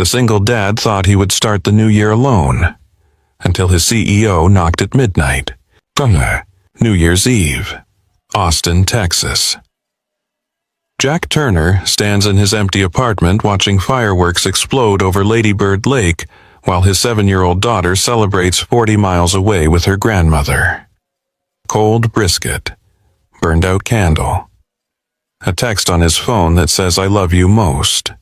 The single dad thought he would start the new year alone, until his CEO knocked at midnight. New Year's Eve, Austin, Texas. Jack Turner stands in his empty apartment watching fireworks explode over Lady Bird Lake while his 7-year-old daughter celebrates 40 miles away with her grandmother. Cold brisket, burned-out candle. A text on his phone that says, "I love you most."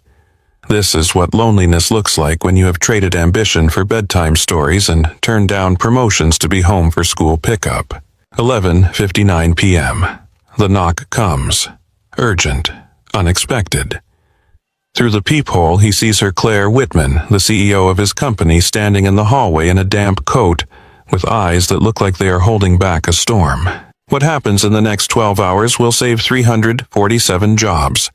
This is what loneliness looks like when you have traded ambition for bedtime stories and turned down promotions to be home for school pickup. 11:59 p.m. The knock comes. Urgent. Unexpected. Through the peephole, he sees her Claire Whitman, the CEO of his company, standing in the hallway in a damp coat, with eyes that look like they are holding back a storm. What happens in the next 12 hours will save 347 jobs,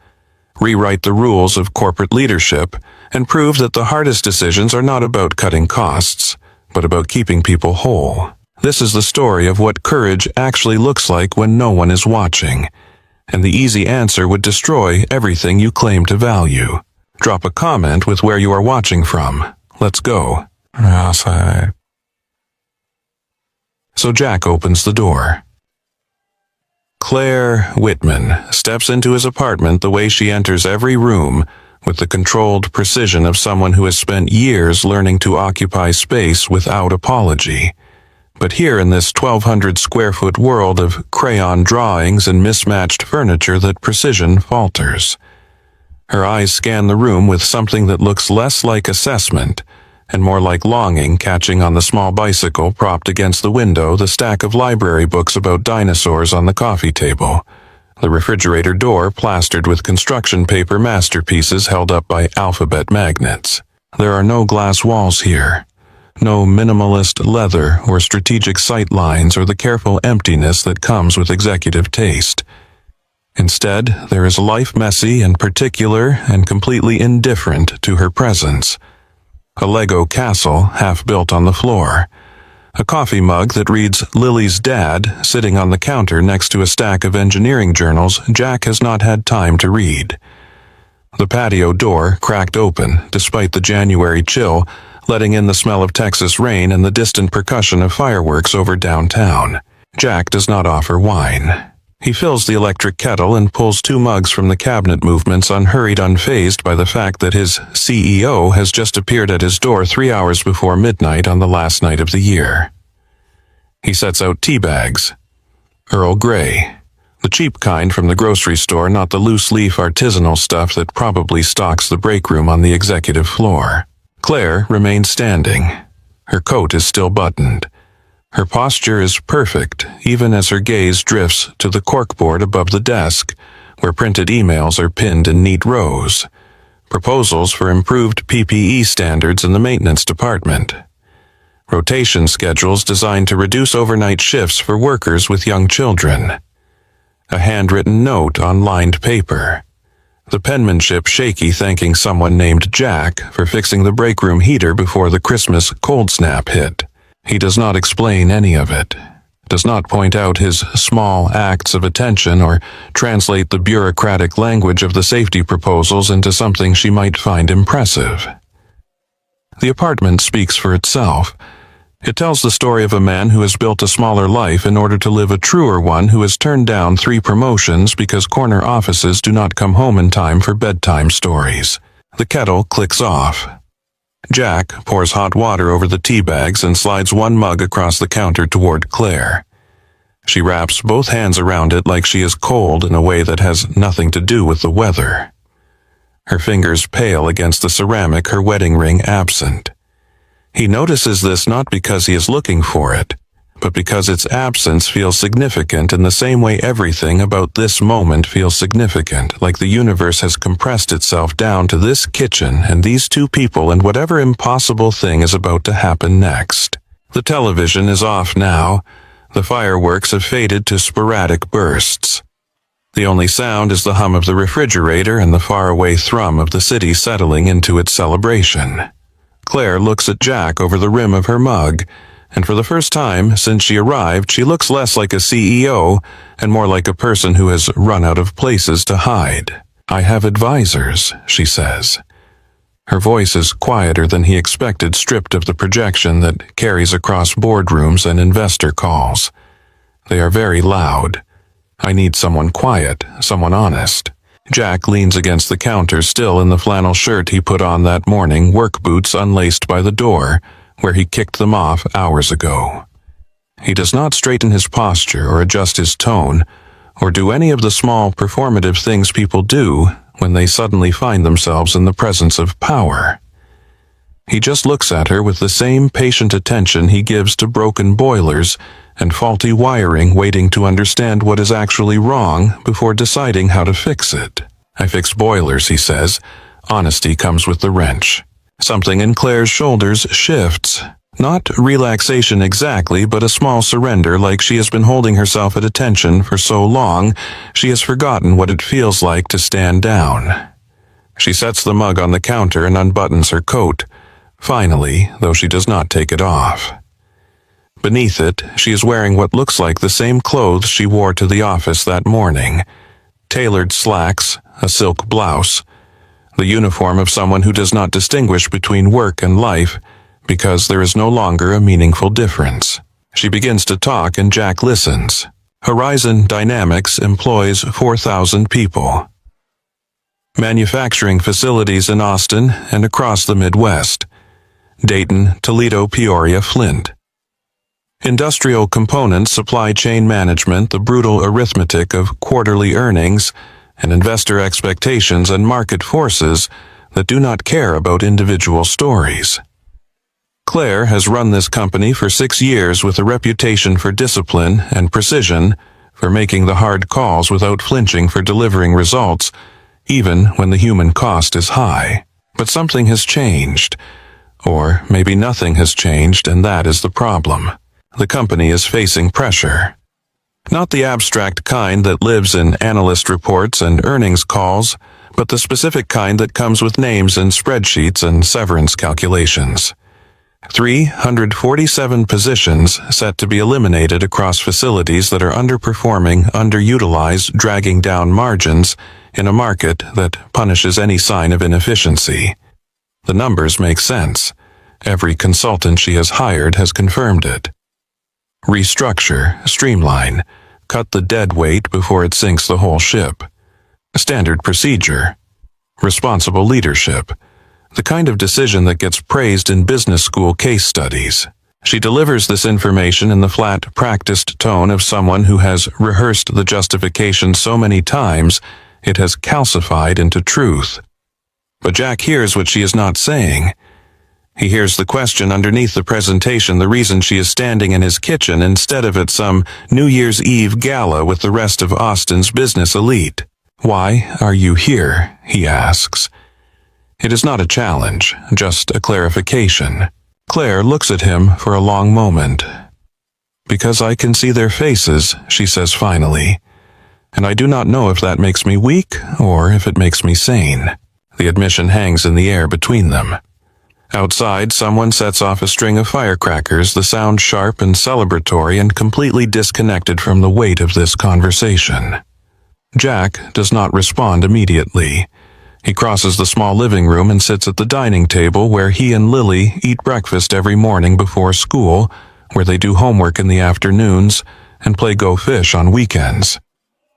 rewrite the rules of corporate leadership, and prove that the hardest decisions are not about cutting costs, but about keeping people whole. This is the story of what courage actually looks like when no one is watching, and the easy answer would destroy everything you claim to value. Drop a comment with where you are watching from. Let's go. Outside. So Jack opens the door. Claire Whitman steps into his apartment the way she enters every room, with the controlled precision of someone who has spent years learning to occupy space without apology. But here in this 1,200-square-foot world of crayon drawings and mismatched furniture, that precision falters. Her eyes scan the room with something that looks less like assessment and more like longing, catching on the small bicycle propped against the window, the stack of library books about dinosaurs on the coffee table, the refrigerator door plastered with construction paper masterpieces held up by alphabet magnets. There are no glass walls here. No minimalist leather or strategic sight lines or the careful emptiness that comes with executive taste. Instead, there is life messy and particular and completely indifferent to her presence. A Lego castle half-built on the floor. A coffee mug that reads Lily's Dad sitting on the counter next to a stack of engineering journals Jack has not had time to read. The patio door cracked open despite the January chill, letting in the smell of Texas rain and the distant percussion of fireworks over downtown. Jack does not offer wine. He fills the electric kettle and pulls 2 mugs from the cabinet movements, unhurried, unfazed by the fact that his CEO has just appeared at his door 3 hours before midnight on the last night of the year. He sets out tea bags. Earl Grey. The cheap kind from the grocery store, not the loose-leaf artisanal stuff that probably stocks the break room on the executive floor. Claire remains standing. Her coat is still buttoned. Her posture is perfect, even as her gaze drifts to the corkboard above the desk, where printed emails are pinned in neat rows. Proposals for improved PPE standards in the maintenance department. Rotation schedules designed to reduce overnight shifts for workers with young children. A handwritten note on lined paper. The penmanship shaky, thanking someone named Jack for fixing the break room heater before the Christmas cold snap hit. He does not explain any of it, does not point out his small acts of attention or translate the bureaucratic language of the safety proposals into something she might find impressive. The apartment speaks for itself. It tells the story of a man who has built a smaller life in order to live a truer one, who has turned down 3 promotions because corner offices do not come home in time for bedtime stories. The kettle clicks off. Jack pours hot water over the tea bags and slides 1 mug across the counter toward Claire. She wraps both hands around it like she is cold in a way that has nothing to do with the weather. Her fingers pale against the ceramic, her wedding ring absent. He notices this not because he is looking for it, but because its absence feels significant in the same way everything about this moment feels significant, like the universe has compressed itself down to this kitchen and these 2 people and whatever impossible thing is about to happen next. The television is off now. The fireworks have faded to sporadic bursts. The only sound is the hum of the refrigerator and the faraway thrum of the city settling into its celebration. Claire looks at Jack over the rim of her mug, and for the first time since she arrived, she looks less like a CEO and more like a person who has run out of places to hide. "I have advisors," she says. Her voice is quieter than he expected, stripped of the projection that carries across boardrooms and investor calls. They are very loud. I need someone quiet, someone honest. Jack leans against the counter, still in the flannel shirt he put on that morning, work boots unlaced by the door, where he kicked them off hours ago. He does not straighten his posture or adjust his tone, or do any of the small performative things people do when they suddenly find themselves in the presence of power. He just looks at her with the same patient attention he gives to broken boilers and faulty wiring, waiting to understand what is actually wrong before deciding how to fix it. I fix boilers, he says. Honesty comes with the wrench. Something in Claire's shoulders shifts. Not relaxation exactly, but a small surrender, like she has been holding herself at attention for so long, she has forgotten what it feels like to stand down. She sets the mug on the counter and unbuttons her coat, finally, though she does not take it off. Beneath it, she is wearing what looks like the same clothes she wore to the office that morning. Tailored slacks, a silk blouse, the uniform of someone who does not distinguish between work and life, because there is no longer a meaningful difference. She begins to talk and Jack listens. Horizon Dynamics employs 4,000 people. Manufacturing facilities in Austin and across the Midwest. Dayton, Toledo, Peoria, Flint. Industrial components, supply chain management, the brutal arithmetic of quarterly earnings, and investor expectations and market forces that do not care about individual stories. Claire has run this company for 6 years with a reputation for discipline and precision, for making the hard calls without flinching, for delivering results, even when the human cost is high. But something has changed. Or maybe nothing has changed, and that is the problem. The company is facing pressure. Not the abstract kind that lives in analyst reports and earnings calls, but the specific kind that comes with names and spreadsheets and severance calculations. 347 positions set to be eliminated across facilities that are underperforming, underutilized, dragging down margins in a market that punishes any sign of inefficiency. The numbers make sense. Every consultant she has hired has confirmed it. Restructure, streamline, cut the dead weight before it sinks the whole ship. Standard procedure. Responsible leadership. The kind of decision that gets praised in business school case studies. She delivers this information in the flat, practiced tone of someone who has rehearsed the justification so many times it has calcified into truth. But Jack hears what she is not saying. He hears the question underneath the presentation, the reason she is standing in his kitchen instead of at some New Year's Eve gala with the rest of Austin's business elite. "Why are you here?" he asks. It is not a challenge, just a clarification. Claire looks at him for a long moment. "Because I can see their faces," she says finally. "And I do not know if that makes me weak or if it makes me sane." The admission hangs in the air between them. Outside, someone sets off a string of firecrackers, the sound sharp and celebratory and completely disconnected from the weight of this conversation. Jack does not respond immediately. He crosses the small living room and sits at the dining table where he and Lily eat breakfast every morning before school, where they do homework in the afternoons and play Go Fish on weekends.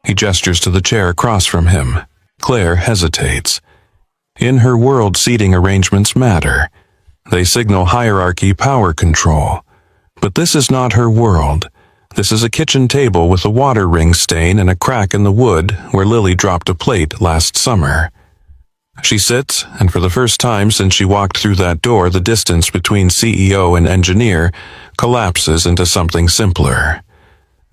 He gestures to the chair across from him. Claire hesitates. In her world, seating arrangements matter. They signal hierarchy, power control. But this is not her world. This is a kitchen table with a water ring stain and a crack in the wood where Lily dropped a plate last summer. She sits, and for the first time since she walked through that door, the distance between CEO and engineer collapses into something simpler.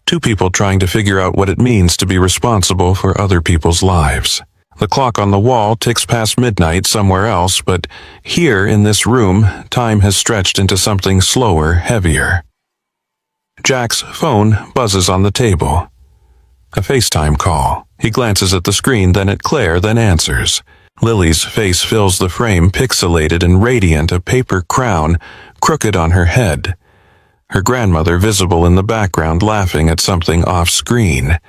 Two people trying to figure out what it means to be responsible for other people's lives. The clock on the wall ticks past midnight somewhere else, but here in this room, time has stretched into something slower, heavier. Jack's phone buzzes on the table. A FaceTime call. He glances at the screen, then at Claire, then answers. Lily's face fills the frame, pixelated and radiant, a paper crown crooked on her head. Her grandmother visible in the background, laughing at something off-screen.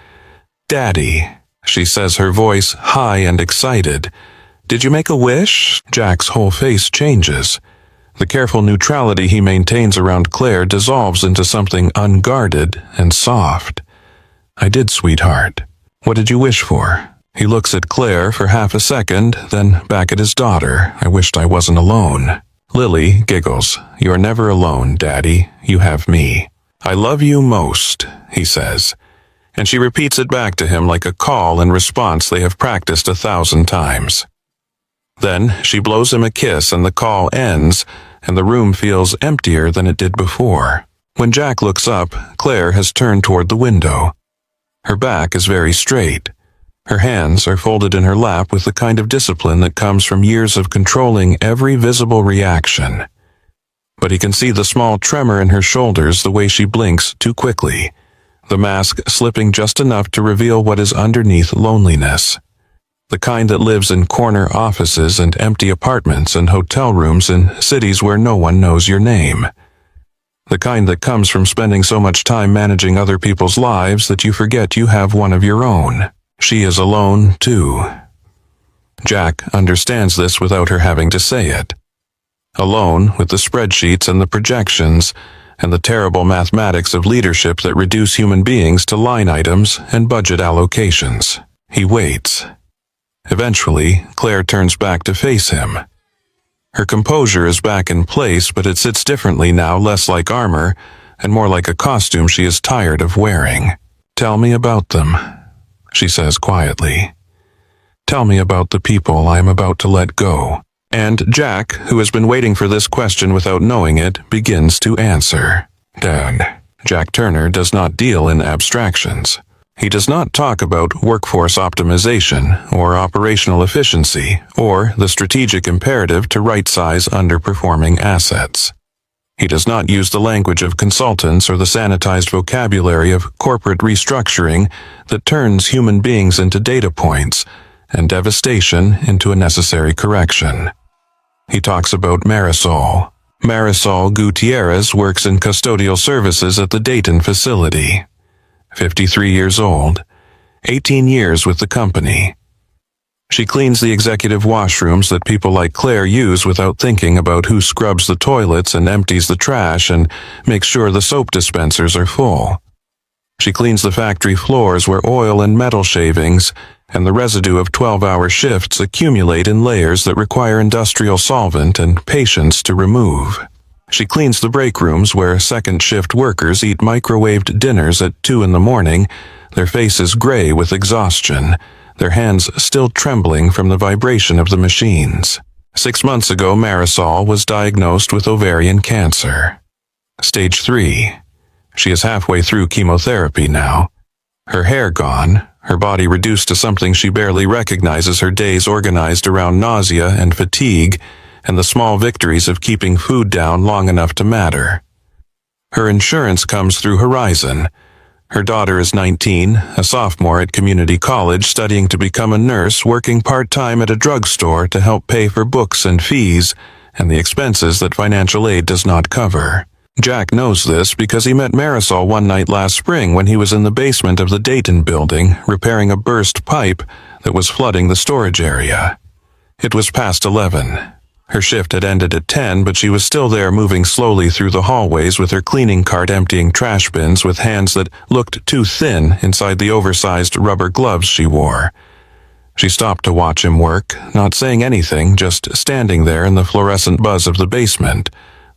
"Daddy," she says, her voice high and excited. Did you make a wish? Jack's whole face changes. The careful neutrality he maintains around Claire dissolves into something unguarded and soft. I did, sweetheart. What did you wish for? He looks at Claire for half a second, then back at his daughter. I wished I wasn't alone. Lily giggles. You're never alone, Daddy. You have me. I love you most, he says. And she repeats it back to him like a call and response they have practiced 1,000 times. Then she blows him a kiss and the call ends, and the room feels emptier than it did before. When Jack looks up, Claire has turned toward the window. Her back is very straight. Her hands are folded in her lap with the kind of discipline that comes from years of controlling every visible reaction. But he can see the small tremor in her shoulders the way she blinks too quickly, the mask slipping just enough to reveal what is underneath loneliness. The kind that lives in corner offices and empty apartments and hotel rooms in cities where no one knows your name. The kind that comes from spending so much time managing other people's lives that you forget you have one of your own. She is alone, too. Jack understands this without her having to say it. Alone with the spreadsheets and the projections and the terrible mathematics of leadership that reduce human beings to line items and budget allocations. He waits. Eventually, Claire turns back to face him. Her composure is back in place, but it sits differently now, less like armor, and more like a costume she is tired of wearing. Tell me about them, she says quietly. Tell me about the people I am about to let go. And Jack, who has been waiting for this question without knowing it, begins to answer. Dad. Jack Turner does not deal in abstractions. He does not talk about workforce optimization or operational efficiency or the strategic imperative to right-size underperforming assets. He does not use the language of consultants or the sanitized vocabulary of corporate restructuring that turns human beings into data points and devastation into a necessary correction. He talks about Marisol. Marisol Gutierrez works in custodial services at the Dayton facility. 53 years old, 18 years with the company. She cleans the executive washrooms that people like Claire use without thinking about who scrubs the toilets and empties the trash and makes sure the soap dispensers are full. She cleans the factory floors where oil and metal shavings and the residue of 12-hour shifts accumulate in layers that require industrial solvent and patience to remove. She cleans the break rooms where second-shift workers eat microwaved dinners at 2 a.m, their faces gray with exhaustion, their hands still trembling from the vibration of the machines. 6 months ago, Marisol was diagnosed with ovarian cancer. Stage 3. She is halfway through chemotherapy now. Her hair gone, her body reduced to something she barely recognizes, her days organized around nausea and fatigue, and the small victories of keeping food down long enough to matter. Her insurance comes through Horizon. Her daughter is 19, a sophomore at community college, studying to become a nurse, working part-time at a drugstore to help pay for books and fees and the expenses that financial aid does not cover. Jack knows this because he met Marisol one night last spring when he was in the basement of the Dayton building, repairing a burst pipe that was flooding the storage area. It was past 11. Her shift had ended at 10, but she was still there, moving slowly through the hallways with her cleaning cart emptying trash bins with hands that looked too thin inside the oversized rubber gloves she wore. She stopped to watch him work, not saying anything, just standing there in the fluorescent buzz of the basement,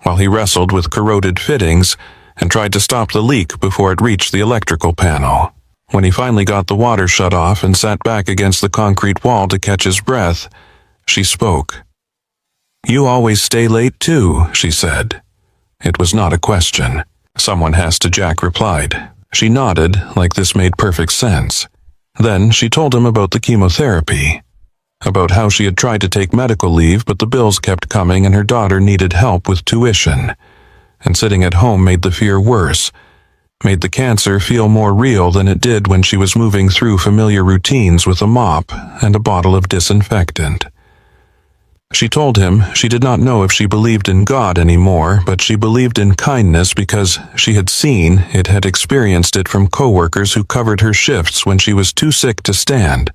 while he wrestled with corroded fittings and tried to stop the leak before it reached the electrical panel. When he finally got the water shut off and sat back against the concrete wall to catch his breath, she spoke. You always stay late too, she said. It was not a question. Someone has to, Jack replied. She nodded, like this made perfect sense. Then she told him about the chemotherapy, about how she had tried to take medical leave but the bills kept coming and her daughter needed help with tuition. And sitting at home made the fear worse, made the cancer feel more real than it did when she was moving through familiar routines with a mop and a bottle of disinfectant. She told him she did not know if she believed in God anymore, but she believed in kindness because she had experienced it from coworkers who covered her shifts when she was too sick to stand,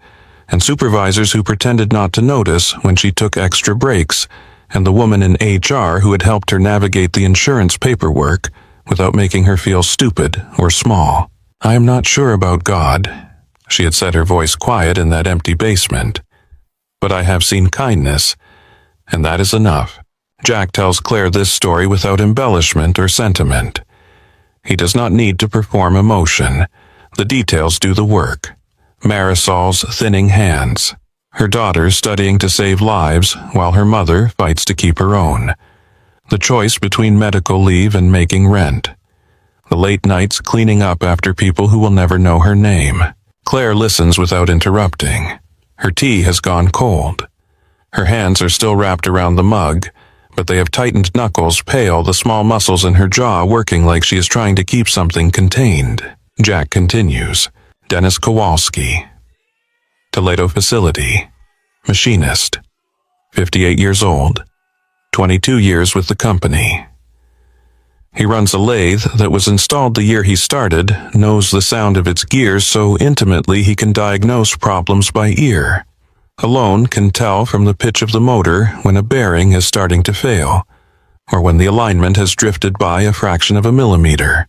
and supervisors who pretended not to notice when she took extra breaks, and the woman in HR who had helped her navigate the insurance paperwork without making her feel stupid or small. "I am not sure about God," she had said, her voice quiet in that empty basement. "But I have seen kindness, and that is enough." Jack tells Claire this story without embellishment or sentiment. He does not need to perform emotion. The details do the work. Marisol's thinning hands, her daughter studying to save lives while her mother fights to keep her own, the choice between medical leave and making rent, the late nights cleaning up after people who will never know her name. Claire listens without interrupting. Her tea has gone cold. Her hands are still wrapped around the mug, but they have tightened knuckles, pale, the small muscles in her jaw working like she is trying to keep something contained. Jack continues. Dennis Kowalski, Toledo facility, machinist, 58 years old, 22 years with the company. He runs a lathe that was installed the year he started, knows the sound of its gears so intimately he can diagnose problems by ear. Alone can tell from the pitch of the motor when a bearing is starting to fail, or when the alignment has drifted by a fraction of a millimeter.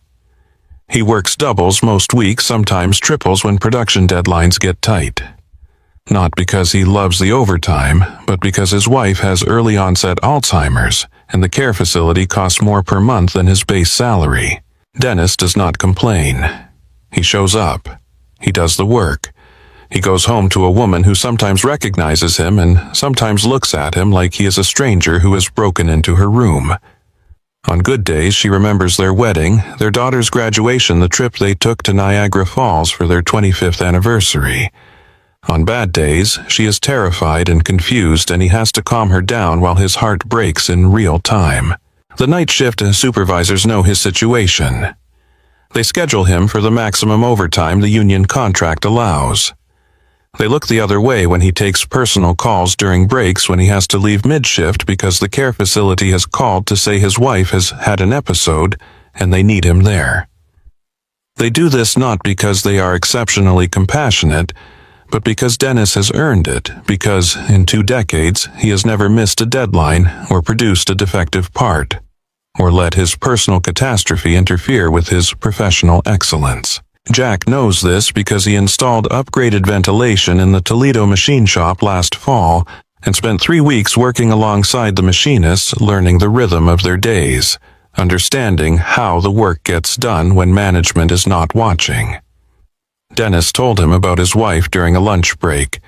He works doubles most weeks, sometimes triples when production deadlines get tight. Not because he loves the overtime, but because his wife has early onset Alzheimer's, and the care facility costs more per month than his base salary. Dennis does not complain. He shows up. He does the work. He goes home to a woman who sometimes recognizes him and sometimes looks at him like he is a stranger who has broken into her room. On good days, she remembers their wedding, their daughter's graduation, the trip they took to Niagara Falls for their 25th anniversary. On bad days, she is terrified and confused, and he has to calm her down while his heart breaks in real time. The night shift supervisors know his situation. They schedule him for the maximum overtime the union contract allows. They look the other way when he takes personal calls during breaks when he has to leave mid-shift because the care facility has called to say his wife has had an episode and they need him there. They do this not because they are exceptionally compassionate, but because Dennis has earned it, because in 2 decades he has never missed a deadline or produced a defective part, or let his personal catastrophe interfere with his professional excellence. Jack knows this because he installed upgraded ventilation in the Toledo machine shop last fall and spent 3 weeks working alongside the machinists, learning the rhythm of their days, understanding how the work gets done when management is not watching. Dennis told him about his wife during a lunch break,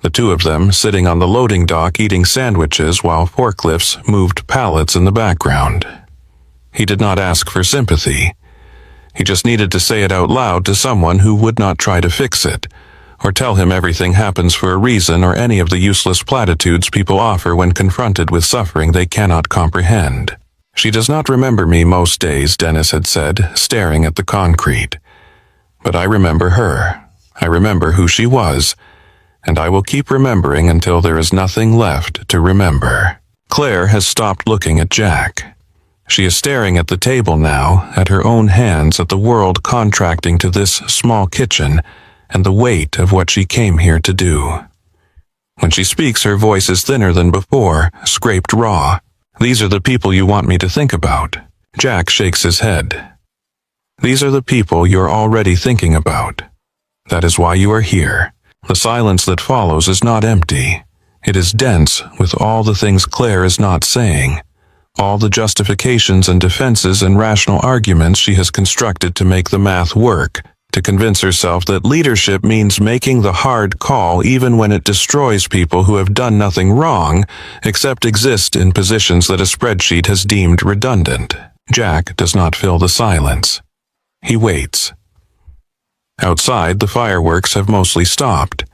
the two of them sitting on the loading dock eating sandwiches while forklifts moved pallets in the background. He did not ask for sympathy. He just needed to say it out loud to someone who would not try to fix it, or tell him everything happens for a reason, or any of the useless platitudes people offer when confronted with suffering they cannot comprehend. "She does not remember me most days," Dennis had said, staring at the concrete. "But I remember her. I remember who she was, and I will keep remembering until there is nothing left to remember." Claire has stopped looking at Jack. She is staring at the table now, at her own hands, at the world contracting to this small kitchen, and the weight of what she came here to do. When she speaks, her voice is thinner than before, scraped raw. "These are the people you want me to think about." Jack shakes his head. "These are the people you're already thinking about. That is why you are here." The silence that follows is not empty. It is dense with all the things Claire is not saying, all the justifications and defenses and rational arguments she has constructed to make the math work, to convince herself that leadership means making the hard call even when it destroys people who have done nothing wrong except exist in positions that a spreadsheet has deemed redundant. Jack does not fill the silence. He waits. Outside, the fireworks have mostly stopped.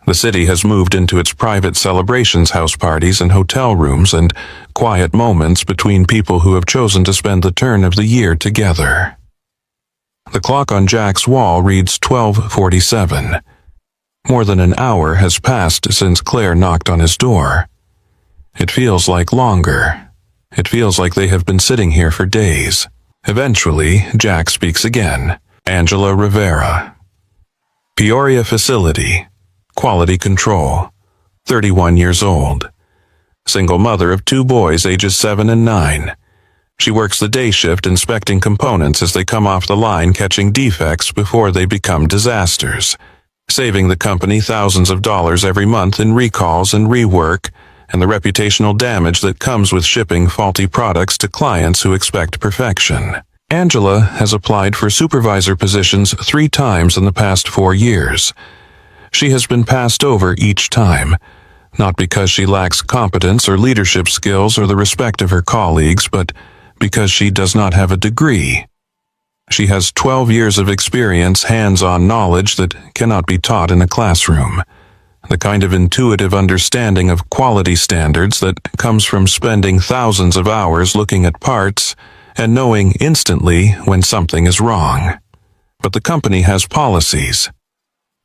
The city has moved into its private celebrations, house parties and hotel rooms, and quiet moments between people who have chosen to spend the turn of the year together. The clock on Jack's wall reads 12:47. More than an hour has passed since Claire knocked on his door. It feels like longer. It feels like they have been sitting here for days. Eventually, Jack speaks again. "Angela Rivera. Peoria facility. quality control, 31 years old. Single mother of 2 boys ages 7 and 9. She works the day shift inspecting components as they come off the line, catching defects before they become disasters, saving the company thousands of dollars every month in recalls and rework and the reputational damage that comes with shipping faulty products to clients who expect perfection. Angela has applied for supervisor positions 3 times in the past 4 years. She has been passed over each time, not because she lacks competence or leadership skills or the respect of her colleagues, but because she does not have a degree. She has 12 years of experience, hands-on knowledge that cannot be taught in a classroom. The kind of intuitive understanding of quality standards that comes from spending thousands of hours looking at parts and knowing instantly when something is wrong. But the company has policies.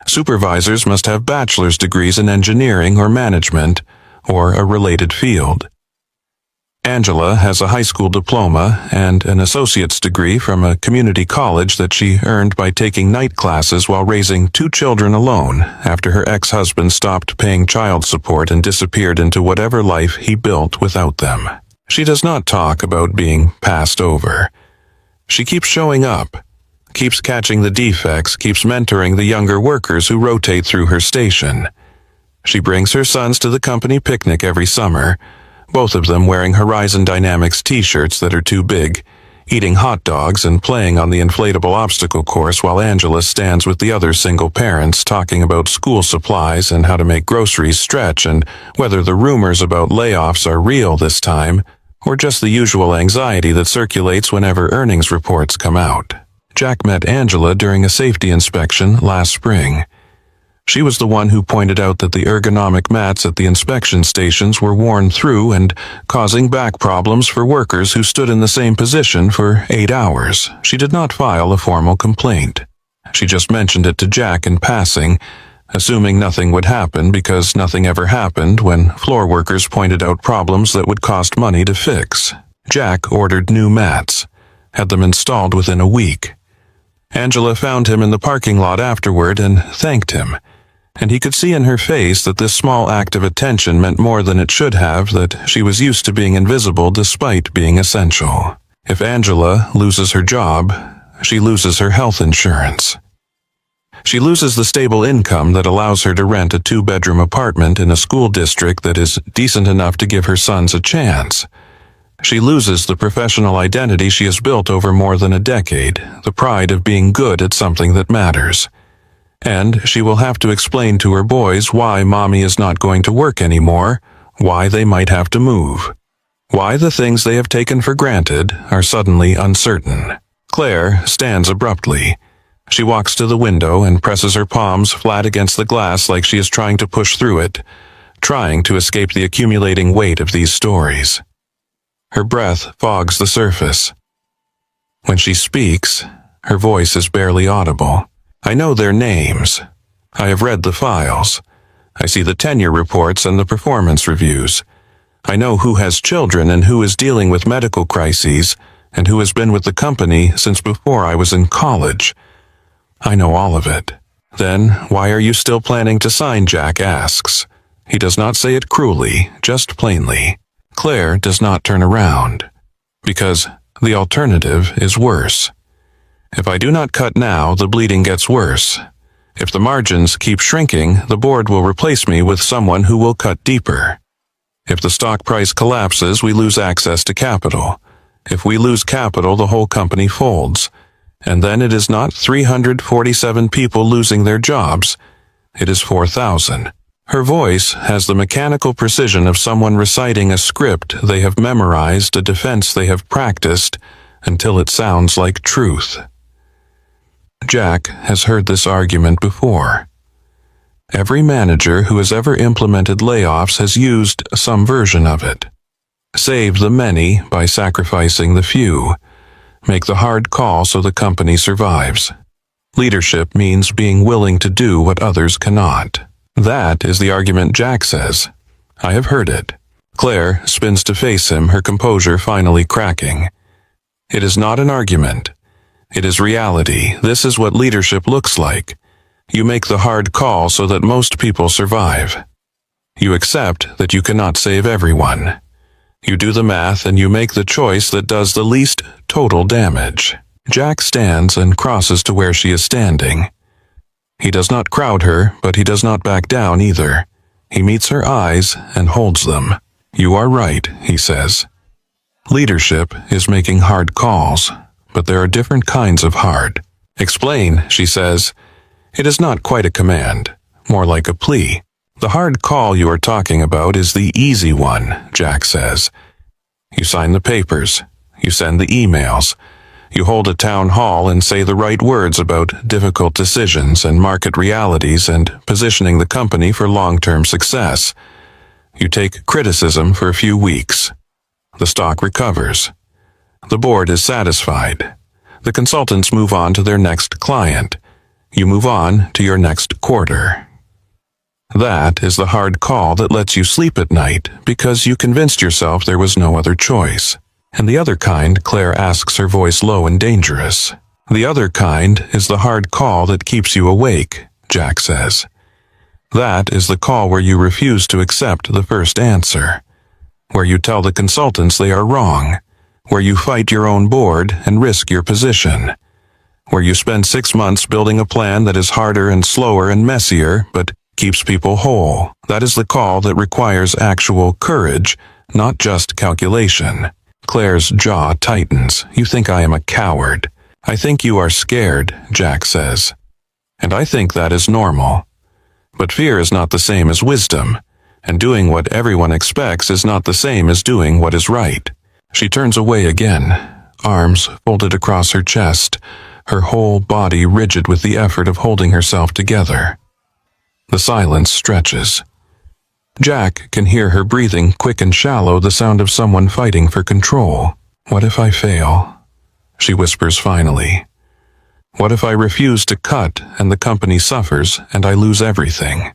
Supervisors must have bachelor's degrees in engineering or management or a related field. Angela has a high school diploma and an associate's degree from a community college that she earned by taking night classes while raising 2 children alone after her ex-husband stopped paying child support and disappeared into whatever life he built without them. She does not talk about being passed over. She keeps showing up, keeps catching the defects, keeps mentoring the younger workers who rotate through her station. She brings her sons to the company picnic every summer, both of them wearing Horizon Dynamics t-shirts that are too big, eating hot dogs and playing on the inflatable obstacle course while Angela stands with the other single parents talking about school supplies and how to make groceries stretch and whether the rumors about layoffs are real this time or just the usual anxiety that circulates whenever earnings reports come out. Jack met Angela during a safety inspection last spring. She was the one who pointed out that the ergonomic mats at the inspection stations were worn through and causing back problems for workers who stood in the same position for 8 hours. She did not file a formal complaint. She just mentioned it to Jack in passing, assuming nothing would happen because nothing ever happened when floor workers pointed out problems that would cost money to fix. Jack ordered new mats, had them installed within a week. Angela found him in the parking lot afterward and thanked him, and he could see in her face that this small act of attention meant more than it should have, that she was used to being invisible despite being essential. If Angela loses her job, she loses her health insurance. She loses the stable income that allows her to rent a 2-bedroom apartment in a school district that is decent enough to give her sons a chance. She loses the professional identity she has built over more than a decade, the pride of being good at something that matters. And she will have to explain to her boys why Mommy is not going to work anymore, why they might have to move, why the things they have taken for granted are suddenly uncertain. Claire stands abruptly. She walks to the window and presses her palms flat against the glass like she is trying to push through it, trying to escape the accumulating weight of these stories. Her breath fogs the surface. When she speaks, her voice is barely audible. I know their names. I have read the files. I see the tenure reports and the performance reviews. I know who has children and who is dealing with medical crises and who has been with the company since before I was in college. I know all of it. Then, why are you still planning to sign? Jack asks. He does not say it cruelly, just plainly. Claire does not turn around, because the alternative is worse. If I do not cut now, the bleeding gets worse. If the margins keep shrinking, the board will replace me with someone who will cut deeper. If the stock price collapses, we lose access to capital. If we lose capital, the whole company folds. And then it is not 347 people losing their jobs. It is 4,000. Her voice has the mechanical precision of someone reciting a script they have memorized, a defense they have practiced, until it sounds like truth. Jack has heard this argument before. Every manager who has ever implemented layoffs has used some version of it. Save the many by sacrificing the few. Make the hard call so the company survives. Leadership means being willing to do what others cannot. That is the argument Jack says. I have heard it. Claire spins to face him, her composure finally cracking. It is not an argument. It is reality. This is what leadership looks like. You make the hard call so that most people survive. You accept that you cannot save everyone. You do the math and you make the choice that does the least total damage. Jack stands and crosses to where she is standing. He does not crowd her, but he does not back down either. He meets her eyes and holds them. You are right, he says. Leadership is making hard calls, but there are different kinds of hard. Explain, she says. It is not quite a command, more like a plea. The hard call you are talking about is the easy one, Jack says. You sign the papers. You send the emails. You hold a town hall and say the right words about difficult decisions and market realities and positioning the company for long-term success. You take criticism for a few weeks. The stock recovers. The board is satisfied. The consultants move on to their next client. You move on to your next quarter. That is the hard call that lets you sleep at night because you convinced yourself there was no other choice. And the other kind, Claire asks, her voice low and dangerous. The other kind is the hard call that keeps you awake, Jack says. That is the call where you refuse to accept the first answer, where you tell the consultants they are wrong, where you fight your own board and risk your position, where you spend 6 months building a plan that is harder and slower and messier, but keeps people whole. That is the call that requires actual courage, not just calculation. Claire's jaw tightens. You think I am a coward. I think you are scared, Jack says. And I think that is normal. But fear is not the same as wisdom, and doing what everyone expects is not the same as doing what is right. She turns away again, arms folded across her chest, her whole body rigid with the effort of holding herself together. The silence stretches. Jack can hear her breathing, quick and shallow, the sound of someone fighting for control. What if I fail? She whispers finally. What if I refuse to cut and the company suffers and I lose everything?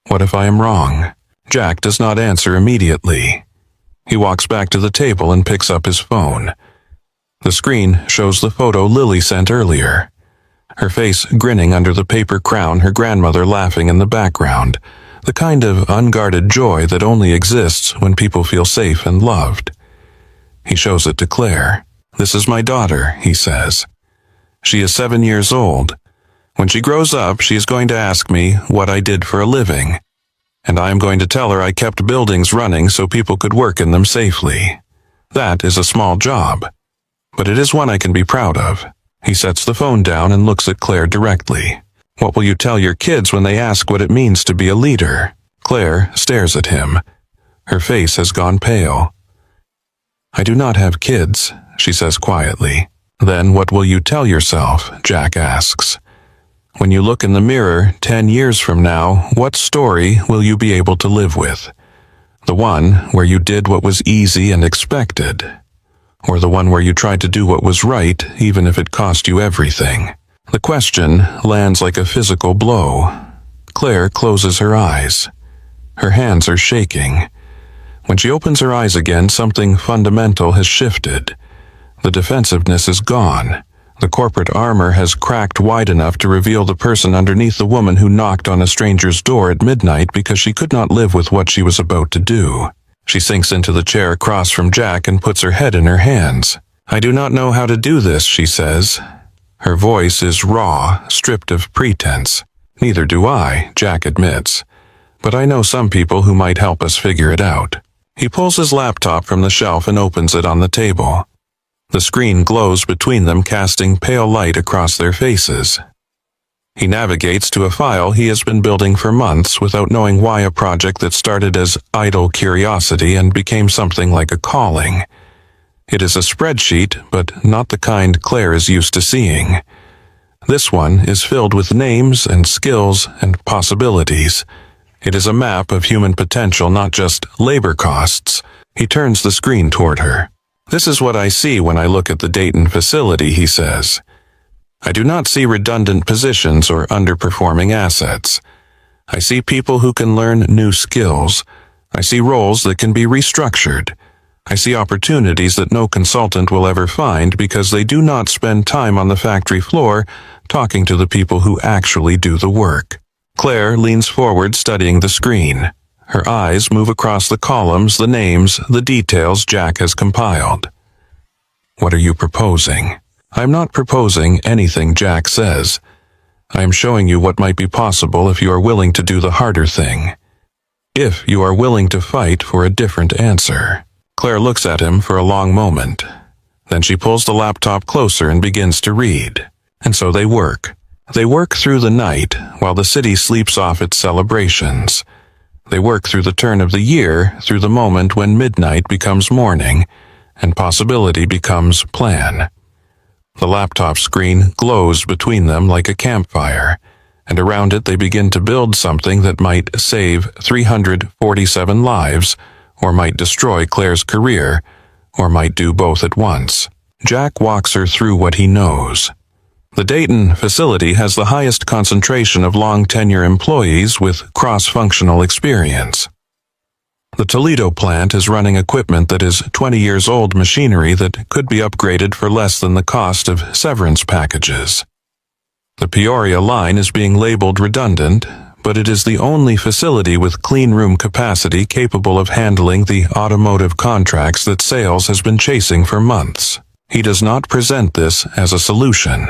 What if I am wrong? Jack does not answer immediately. He walks back to the table and picks up his phone. The screen shows the photo Lily sent earlier. Her face grinning under the paper crown, her grandmother laughing in the background. The kind of unguarded joy that only exists when people feel safe and loved. He shows it to Claire. This is my daughter, he says. She is 7 years old. When she grows up, she is going to ask me what I did for a living. And I am going to tell her I kept buildings running so people could work in them safely. That is a small job, but it is one I can be proud of. He sets the phone down and looks at Claire directly. What will you tell your kids when they ask what it means to be a leader? Claire stares at him. Her face has gone pale. I do not have kids, she says quietly. Then what will you tell yourself? Jack asks. When you look in the mirror 10 years from now, what story will you be able to live with? The one where you did what was easy and expected, or the one where you tried to do what was right even if it cost you everything? The question lands like a physical blow. Claire closes her eyes. Her hands are shaking. When she opens her eyes again, something fundamental has shifted. The defensiveness is gone. The corporate armor has cracked wide enough to reveal the person underneath the woman who knocked on a stranger's door at midnight because she could not live with what she was about to do. She sinks into the chair across from Jack and puts her head in her hands. I do not know how to do this, she says. Her voice is raw, stripped of pretense. Neither do I, Jack admits. But I know some people who might help us figure it out. He pulls his laptop from the shelf and opens it on the table. The screen glows between them, casting pale light across their faces. He navigates to a file he has been building for months without knowing why, a project that started as idle curiosity and became something like a calling. It is a spreadsheet, but not the kind Claire is used to seeing. This one is filled with names and skills and possibilities. It is a map of human potential, not just labor costs. He turns the screen toward her. This is what I see when I look at the Dayton facility, he says. I do not see redundant positions or underperforming assets. I see people who can learn new skills. I see roles that can be restructured. I see opportunities that no consultant will ever find because they do not spend time on the factory floor talking to the people who actually do the work. Claire leans forward studying the screen. Her eyes move across the columns, the names, the details Jack has compiled. What are you proposing? I'm not proposing anything Jack says. I am showing you what might be possible if you are willing to do the harder thing. If you are willing to fight for a different answer. Claire looks at him for a long moment. Then she pulls the laptop closer and begins to read. And so they work. They work through the night while the city sleeps off its celebrations. They work through the turn of the year, through the moment when midnight becomes morning and possibility becomes plan. The laptop screen glows between them like a campfire, and around it they begin to build something that might save 347 lives, or might destroy Claire's career, or might do both at once. Jack walks her through what he knows. The Dayton facility has the highest concentration of long-tenure employees with cross-functional experience. The Toledo plant is running equipment that is 20 years old machinery that could be upgraded for less than the cost of severance packages. The Peoria line is being labeled redundant, but it is the only facility with clean room capacity capable of handling the automotive contracts that sales has been chasing for months. He does not present this as a solution.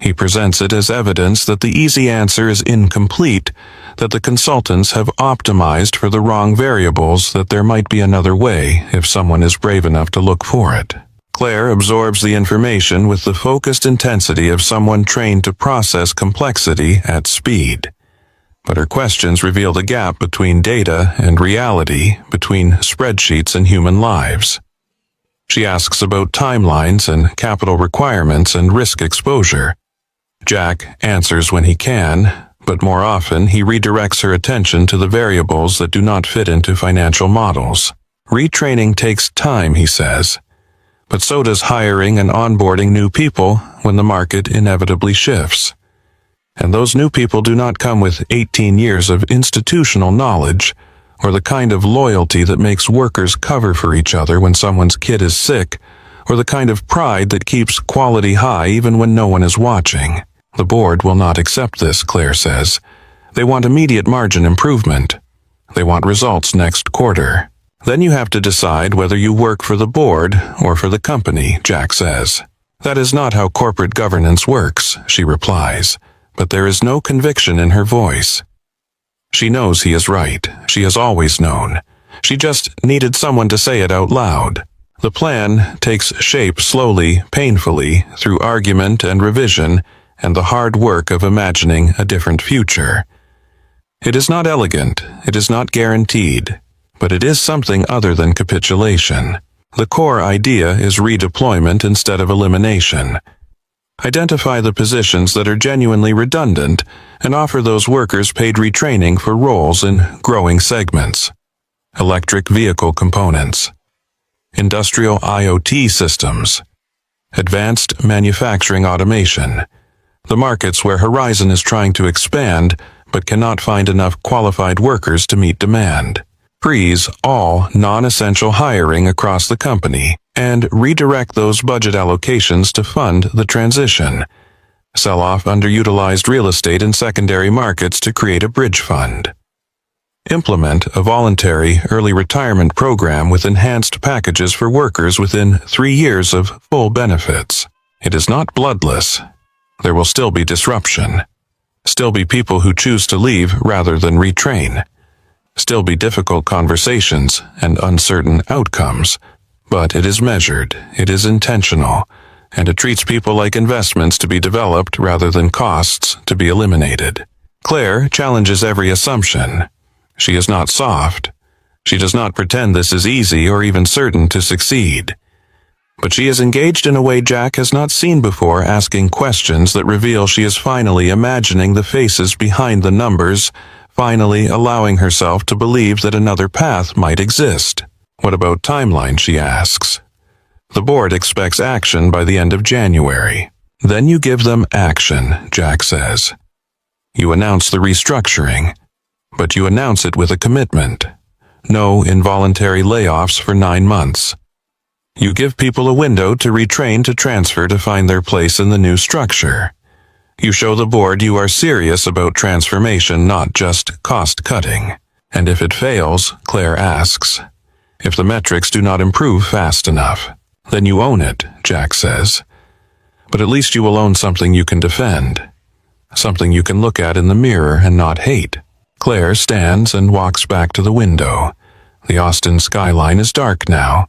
He presents it as evidence that the easy answer is incomplete, that the consultants have optimized for the wrong variables, that there might be another way if someone is brave enough to look for it. Claire absorbs the information with the focused intensity of someone trained to process complexity at speed. But her questions reveal the gap between data and reality, between spreadsheets and human lives. She asks about timelines and capital requirements and risk exposure. Jack answers when he can, but more often he redirects her attention to the variables that do not fit into financial models. Retraining takes time, he says, but so does hiring and onboarding new people when the market inevitably shifts. And those new people do not come with 18 years of institutional knowledge or the kind of loyalty that makes workers cover for each other when someone's kid is sick, or the kind of pride that keeps quality high even when no one is watching. The board will not accept this, Claire says. They want immediate margin improvement. They want results next quarter. Then you have to decide whether you work for the board or for the company, Jack says. That is not how corporate governance works, she replies, but there is no conviction in her voice. She knows he is right. She has always known. She just needed someone to say it out loud. The plan takes shape slowly, painfully, through argument and revision, and the hard work of imagining a different future. It is not elegant, it is not guaranteed, but it is something other than capitulation. The core idea is redeployment instead of elimination. Identify the positions that are genuinely redundant and offer those workers paid retraining for roles in growing segments. Electric vehicle components, industrial IoT systems, advanced manufacturing automation, the markets where Horizon is trying to expand but cannot find enough qualified workers to meet demand. Freeze all non-essential hiring across the company and redirect those budget allocations to fund the transition. Sell off underutilized real estate in secondary markets to create a bridge fund. Implement a voluntary early retirement program with enhanced packages for workers within 3 years of full benefits. It is not bloodless. There will still be disruption. Still be people who choose to leave rather than retrain. Still be difficult conversations and uncertain outcomes. But it is measured, it is intentional, and it treats people like investments to be developed rather than costs to be eliminated. Claire challenges every assumption. She is not soft. She does not pretend this is easy or even certain to succeed. But she is engaged in a way Jack has not seen before, asking questions that reveal she is finally imagining the faces behind the numbers, finally allowing herself to believe that another path might exist. What about timeline, she asks. The board expects action by the end of January. Then you give them action, Jack says. You announce the restructuring, but you announce it with a commitment. No involuntary layoffs for 9 months. You give people a window to retrain to transfer to find their place in the new structure. You show the board you are serious about transformation, not just cost-cutting. And if it fails, Claire asks, if the metrics do not improve fast enough, then you own it, Jack says. But at least you will own something you can defend. Something you can look at in the mirror and not hate. Claire stands and walks back to the window. The Austin skyline is dark now.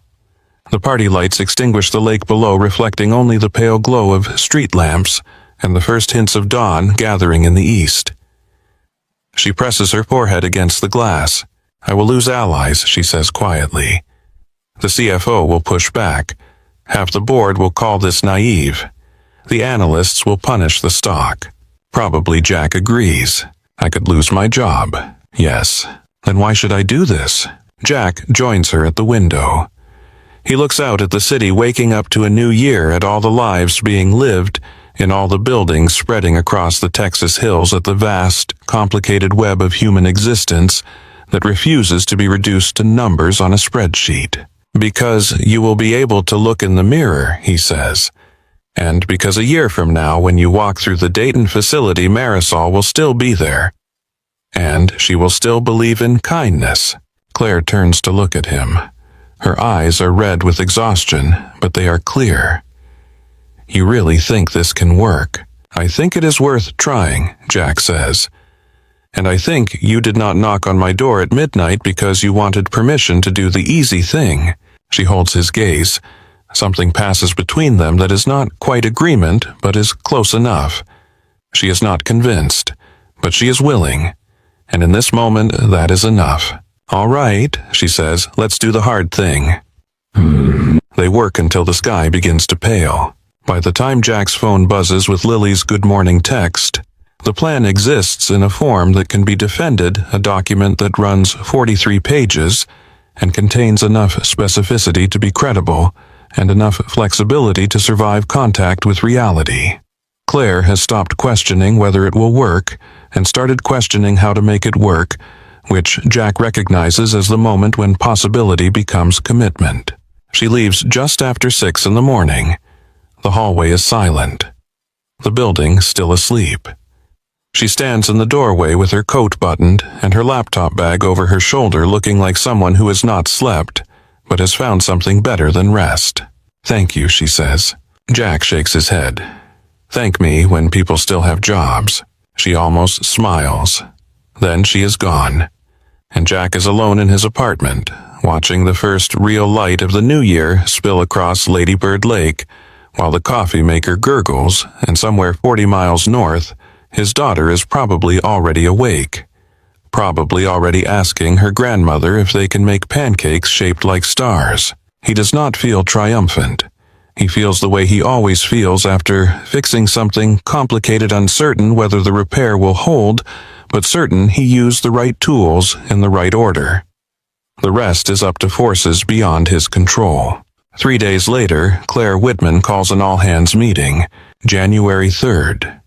The party lights extinguish the lake below, reflecting only the pale glow of street lamps and the first hints of dawn gathering in the east. She presses her forehead against the glass. I will lose allies, she says quietly. The CFO will push back. Half the board will call this naive. The analysts will punish the stock. Probably Jack agrees. I could lose my job. Yes. Then why should I do this? Jack joins her at the window. He looks out at the city waking up to a new year, at all the lives being lived, in all the buildings spreading across the Texas hills, at the vast, complicated web of human existence that refuses to be reduced to numbers on a spreadsheet. Because you will be able to look in the mirror, he says. And because a year from now, when you walk through the Dayton facility, Marisol will still be there. And she will still believe in kindness. Claire turns to look at him. Her eyes are red with exhaustion, but they are clear. You really think this can work? I think it is worth trying, Jack says. And I think you did not knock on my door at midnight because you wanted permission to do the easy thing. She holds his gaze. Something passes between them that is not quite agreement, but is close enough. She is not convinced, but she is willing. And in this moment, that is enough. All right, she says, let's do the hard thing. They work until the sky begins to pale. By the time Jack's phone buzzes with Lily's good morning text, the plan exists in a form that can be defended, a document that runs 43 pages and contains enough specificity to be credible and enough flexibility to survive contact with reality. Claire has stopped questioning whether it will work and started questioning how to make it work, which Jack recognizes as the moment when possibility becomes commitment. She leaves just after 6 in the morning. The hallway is silent. The building still asleep. She stands in the doorway with her coat buttoned and her laptop bag over her shoulder, looking like someone who has not slept, but has found something better than rest. Thank you, she says. Jack shakes his head. Thank me when people still have jobs. She almost smiles. Then she is gone, and Jack is alone in his apartment, watching the first real light of the new year spill across Lady Bird Lake, while the coffee maker gurgles, and somewhere 40 miles north, his daughter is probably already awake, probably already asking her grandmother if they can make pancakes shaped like stars. He does not feel triumphant. He feels the way he always feels after fixing something complicated, uncertain whether the repair will hold, but certain he used the right tools in the right order. The rest is up to forces beyond his control. 3 days later, Claire Whitman calls an all-hands meeting, January 3rd.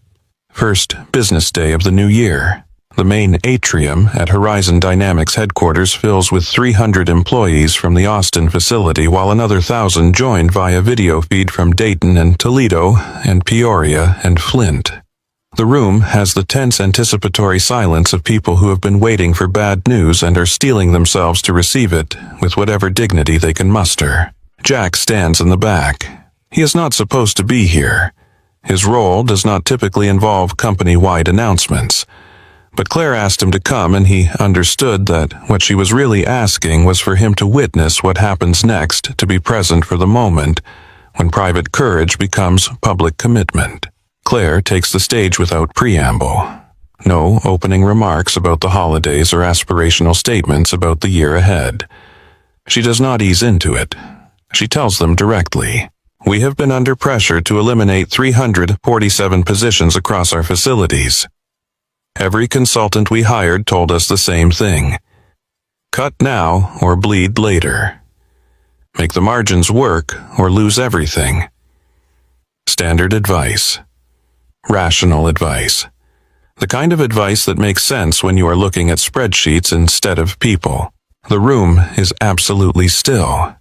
First business day of the new year. The main atrium at Horizon Dynamics headquarters fills with 300 employees from the Austin facility, while another 1,000 joined via video feed from Dayton and Toledo and Peoria and Flint. The room has the tense anticipatory silence of people who have been waiting for bad news and are steeling themselves to receive it with whatever dignity they can muster. Jack stands in the back. He is not supposed to be here. His role does not typically involve company-wide announcements. But Claire asked him to come, and he understood that what she was really asking was for him to witness what happens next, to be present for the moment, when private courage becomes public commitment. Claire takes the stage without preamble. No opening remarks about the holidays or aspirational statements about the year ahead. She does not ease into it. She tells them directly, "We have been under pressure to eliminate 347 positions across our facilities. Every consultant we hired told us the same thing. Cut now or bleed later. Make the margins work or lose everything." Standard advice. Rational advice. The kind of advice that makes sense when you are looking at spreadsheets instead of people. The room is absolutely still.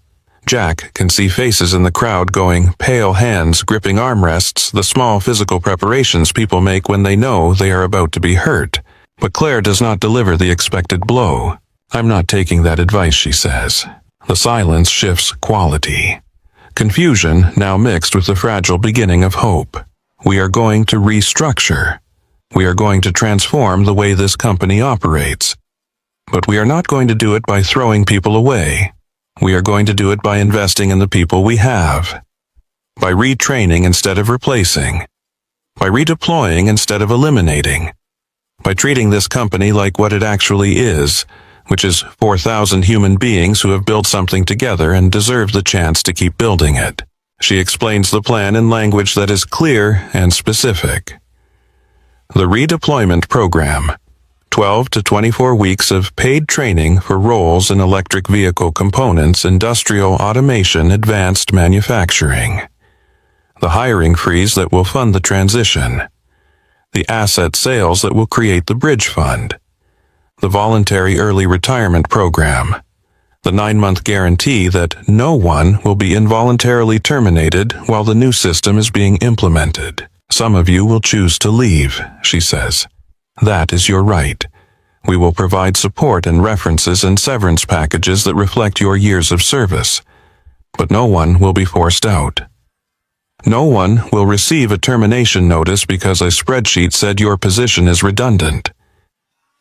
Jack can see faces in the crowd going, pale hands gripping armrests, the small physical preparations people make when they know they are about to be hurt. But Claire does not deliver the expected blow. "I'm not taking that advice," she says. The silence shifts quality. Confusion now mixed with the fragile beginning of hope. We are going to restructure. We are going to transform the way this company operates. But we are not going to do it by throwing people away. We are going to do it by investing in the people we have. By retraining instead of replacing. By redeploying instead of eliminating. By treating this company like what it actually is, which is 4,000 human beings who have built something together and deserve the chance to keep building it. She explains the plan in language that is clear and specific. The redeployment program. 12 to 24 weeks of paid training for roles in electric vehicle components, industrial automation, advanced manufacturing. The hiring freeze that will fund the transition. The asset sales that will create the bridge fund. The voluntary early retirement program. The 9-month guarantee that no one will be involuntarily terminated while the new system is being implemented. "Some of you will choose to leave," she says. "That is your right. We will provide support and references and severance packages that reflect your years of service. But no one will be forced out. No one will receive a termination notice because a spreadsheet said your position is redundant.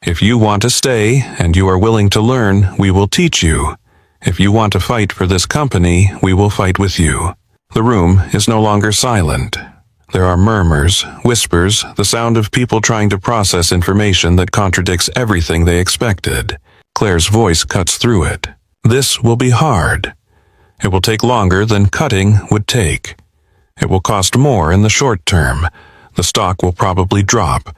If you want to stay and you are willing to learn, we will teach you. If you want to fight for this company, we will fight with you." The room is no longer silent. There are murmurs, whispers, the sound of people trying to process information that contradicts everything they expected. Claire's voice cuts through it. "This will be hard. It will take longer than cutting would take. It will cost more in the short term. The stock will probably drop.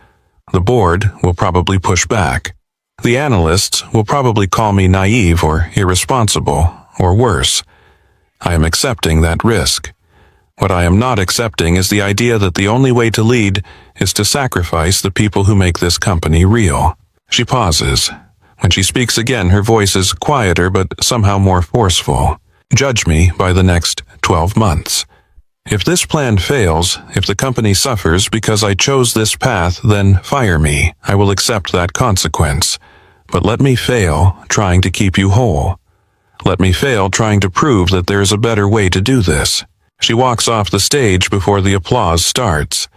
The board will probably push back. The analysts will probably call me naive or irresponsible, or worse. I am accepting that risk. What I am not accepting is the idea that the only way to lead is to sacrifice the people who make this company real." She pauses. When she speaks again, her voice is quieter but somehow more forceful. "Judge me by the next 12 months. If this plan fails, if the company suffers because I chose this path, then fire me. I will accept that consequence. But let me fail trying to keep you whole. Let me fail trying to prove that there is a better way to do this." She walks off the stage before the applause starts.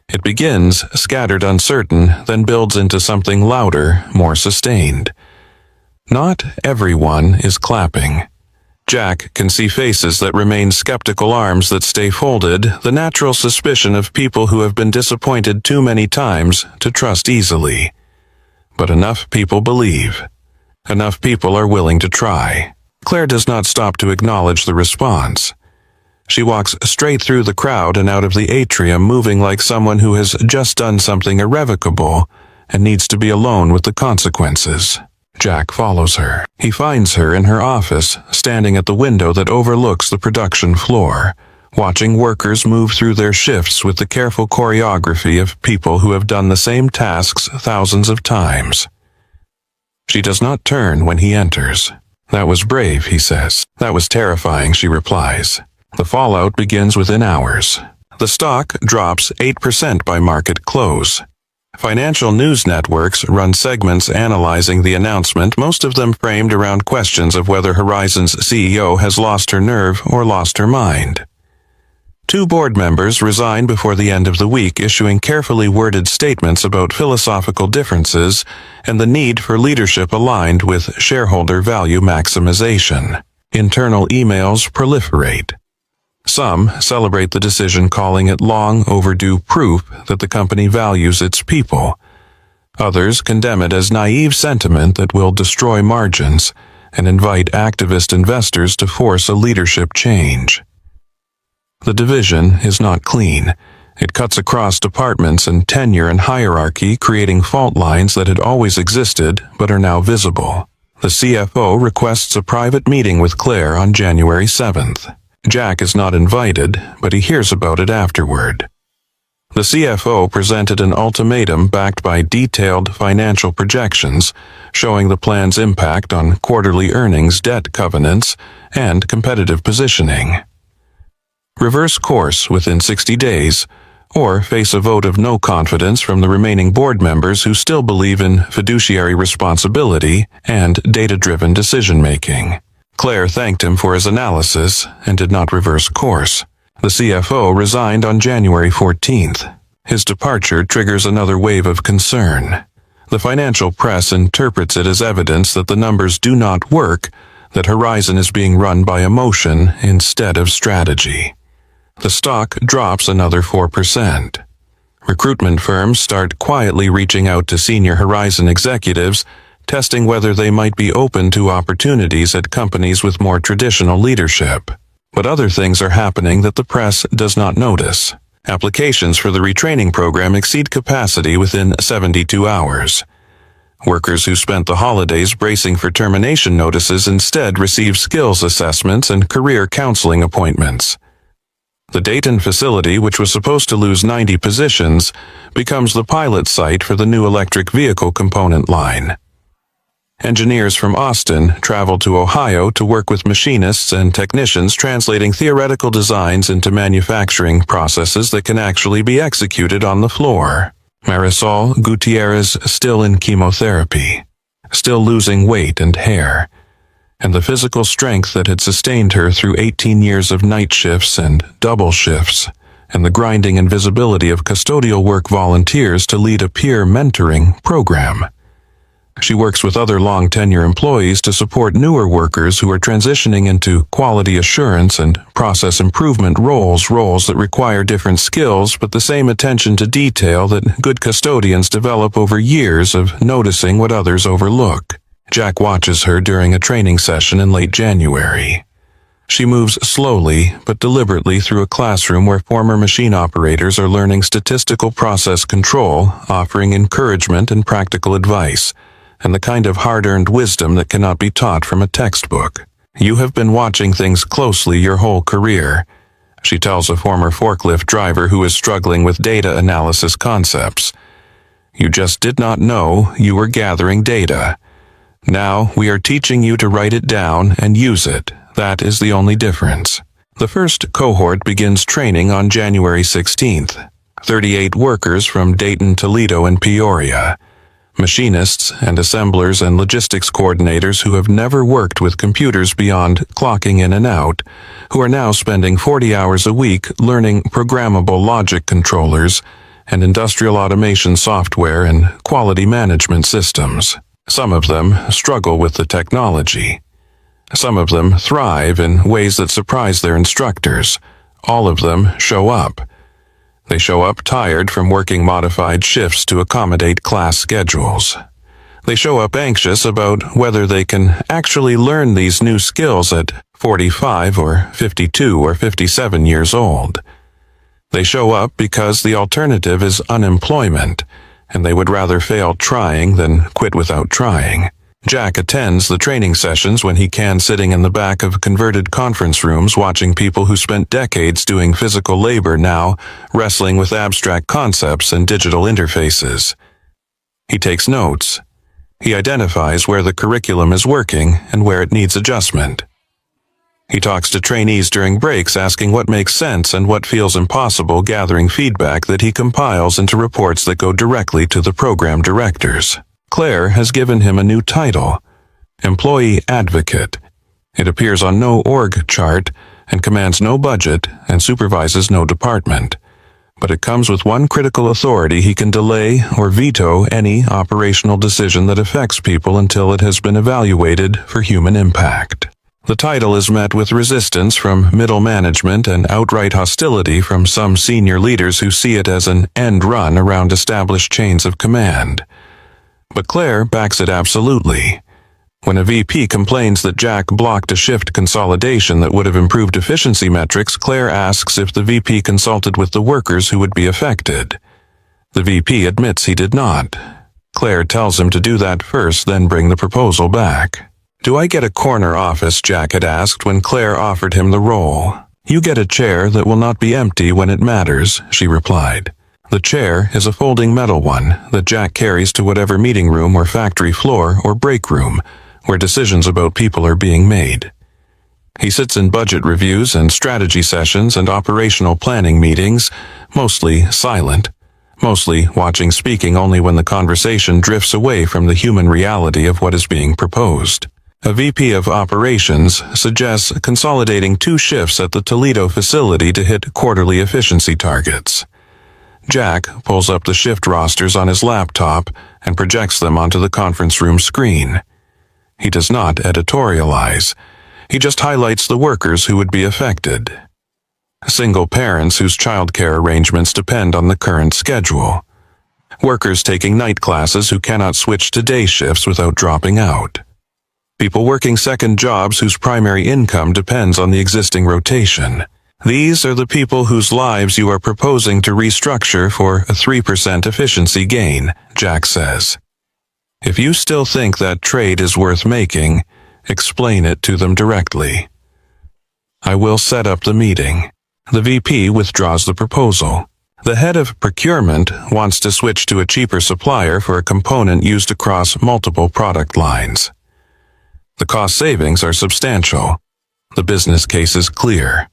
It begins scattered, uncertain, then builds into something louder, more sustained. Not everyone is clapping. Jack can see faces that remain skeptical, arms that stay folded, the natural suspicion of people who have been disappointed too many times to trust easily. But enough people believe. Enough people are willing to try. Claire does not stop to acknowledge the response. She walks straight through the crowd and out of the atrium, moving like someone who has just done something irrevocable and needs to be alone with the consequences. Jack follows her. He finds her in her office, standing at the window that overlooks the production floor, watching workers move through their shifts with the careful choreography of people who have done the same tasks thousands of times. She does not turn when he enters. "That was brave," he says. "That was terrifying," she replies. The fallout begins within hours. The stock drops 8% by market close. Financial news networks run segments analyzing the announcement, most of them framed around questions of whether Horizon's CEO has lost her nerve or lost her mind. 2 board members resign before the end of the week, issuing carefully worded statements about philosophical differences and the need for leadership aligned with shareholder value maximization. Internal emails proliferate. Some celebrate the decision, calling it long overdue proof that the company values its people. Others condemn it as naive sentiment that will destroy margins and invite activist investors to force a leadership change. The division is not clean. It cuts across departments and tenure and hierarchy, creating fault lines that had always existed but are now visible. The CFO requests a private meeting with Claire on January 7th. Jack is not invited, but he hears about it afterward. The CFO presented an ultimatum backed by detailed financial projections, showing the plan's impact on quarterly earnings, debt covenants, and competitive positioning. Reverse course within 60 days, or face a vote of no confidence from the remaining board members who still believe in fiduciary responsibility and data-driven decision-making. Claire thanked him for his analysis and did not reverse course. The CFO resigned on January 14th. His departure triggers another wave of concern. The financial press interprets it as evidence that the numbers do not work, that Horizon is being run by emotion instead of strategy. The stock drops another 4%. Recruitment firms start quietly reaching out to senior Horizon executives, testing whether they might be open to opportunities at companies with more traditional leadership. But other things are happening that the press does not notice. Applications for the retraining program exceed capacity within 72 hours. Workers who spent the holidays bracing for termination notices instead receive skills assessments and career counseling appointments. The Dayton facility, which was supposed to lose 90 positions, becomes the pilot site for the new electric vehicle component line. Engineers from Austin travel to Ohio to work with machinists and technicians translating theoretical designs into manufacturing processes that can actually be executed on the floor. Marisol Gutierrez still in chemotherapy, still losing weight and hair, and the physical strength that had sustained her through 18 years of night shifts and double shifts, and the grinding invisibility of custodial work volunteers to lead a peer mentoring program. She works with other long-tenure employees to support newer workers who are transitioning into quality assurance and process improvement roles that require different skills but the same attention to detail that good custodians develop over years of noticing what others overlook. Jack watches her during a training session in late January. She moves slowly but deliberately through a classroom where former machine operators are learning statistical process control, offering encouragement and practical advice, and the kind of hard-earned wisdom that cannot be taught from a textbook. You have been watching things closely your whole career, she tells a former forklift driver who is struggling with data analysis concepts. You just did not know you were gathering data. Now we are teaching you to write it down and use it. That is the only difference. The first cohort begins training on January 16th. 38 workers from Dayton, Toledo, and Peoria. Machinists and assemblers and logistics coordinators who have never worked with computers beyond clocking in and out, who are now spending 40 hours a week learning programmable logic controllers and industrial automation software and quality management systems. Some of them struggle with the technology. Some of them thrive in ways that surprise their instructors. All of them show up. They show up tired from working modified shifts to accommodate class schedules. They show up anxious about whether they can actually learn these new skills at 45 or 52 or 57 years old. They show up because the alternative is unemployment, and they would rather fail trying than quit without trying. Jack attends the training sessions when he can, sitting in the back of converted conference rooms watching people who spent decades doing physical labor now wrestling with abstract concepts and digital interfaces. He takes notes. He identifies where the curriculum is working and where it needs adjustment. He talks to trainees during breaks, asking what makes sense and what feels impossible, gathering feedback that he compiles into reports that go directly to the program directors. Claire has given him a new title, Employee Advocate. It appears on no org chart and commands no budget and supervises no department. But it comes with one critical authority: he can delay or veto any operational decision that affects people until it has been evaluated for human impact. The title is met with resistance from middle management and outright hostility from some senior leaders who see it as an end run around established chains of command. But Claire backs it absolutely. When a VP complains that Jack blocked a shift consolidation that would have improved efficiency metrics, Claire asks if the VP consulted with the workers who would be affected. The VP admits he did not. Claire tells him to do that first, then bring the proposal back. "Do I get a corner office?" Jack had asked when Claire offered him the role. "You get a chair that will not be empty when it matters," she replied. The chair is a folding metal one that Jack carries to whatever meeting room or factory floor or break room where decisions about people are being made. He sits in budget reviews and strategy sessions and operational planning meetings, mostly silent, mostly watching, speaking only when the conversation drifts away from the human reality of what is being proposed. A VP of operations suggests consolidating 2 shifts at the Toledo facility to hit quarterly efficiency targets. Jack pulls up the shift rosters on his laptop and projects them onto the conference room screen. He does not editorialize. He just highlights the workers who would be affected. Single parents whose childcare arrangements depend on the current schedule. Workers taking night classes who cannot switch to day shifts without dropping out. People working second jobs whose primary income depends on the existing rotation. These are the people whose lives you are proposing to restructure for a 3% efficiency gain, Jack says. If you still think that trade is worth making, explain it to them directly. I will set up the meeting. The VP withdraws the proposal. The head of procurement wants to switch to a cheaper supplier for a component used across multiple product lines. The cost savings are substantial. The business case is clear.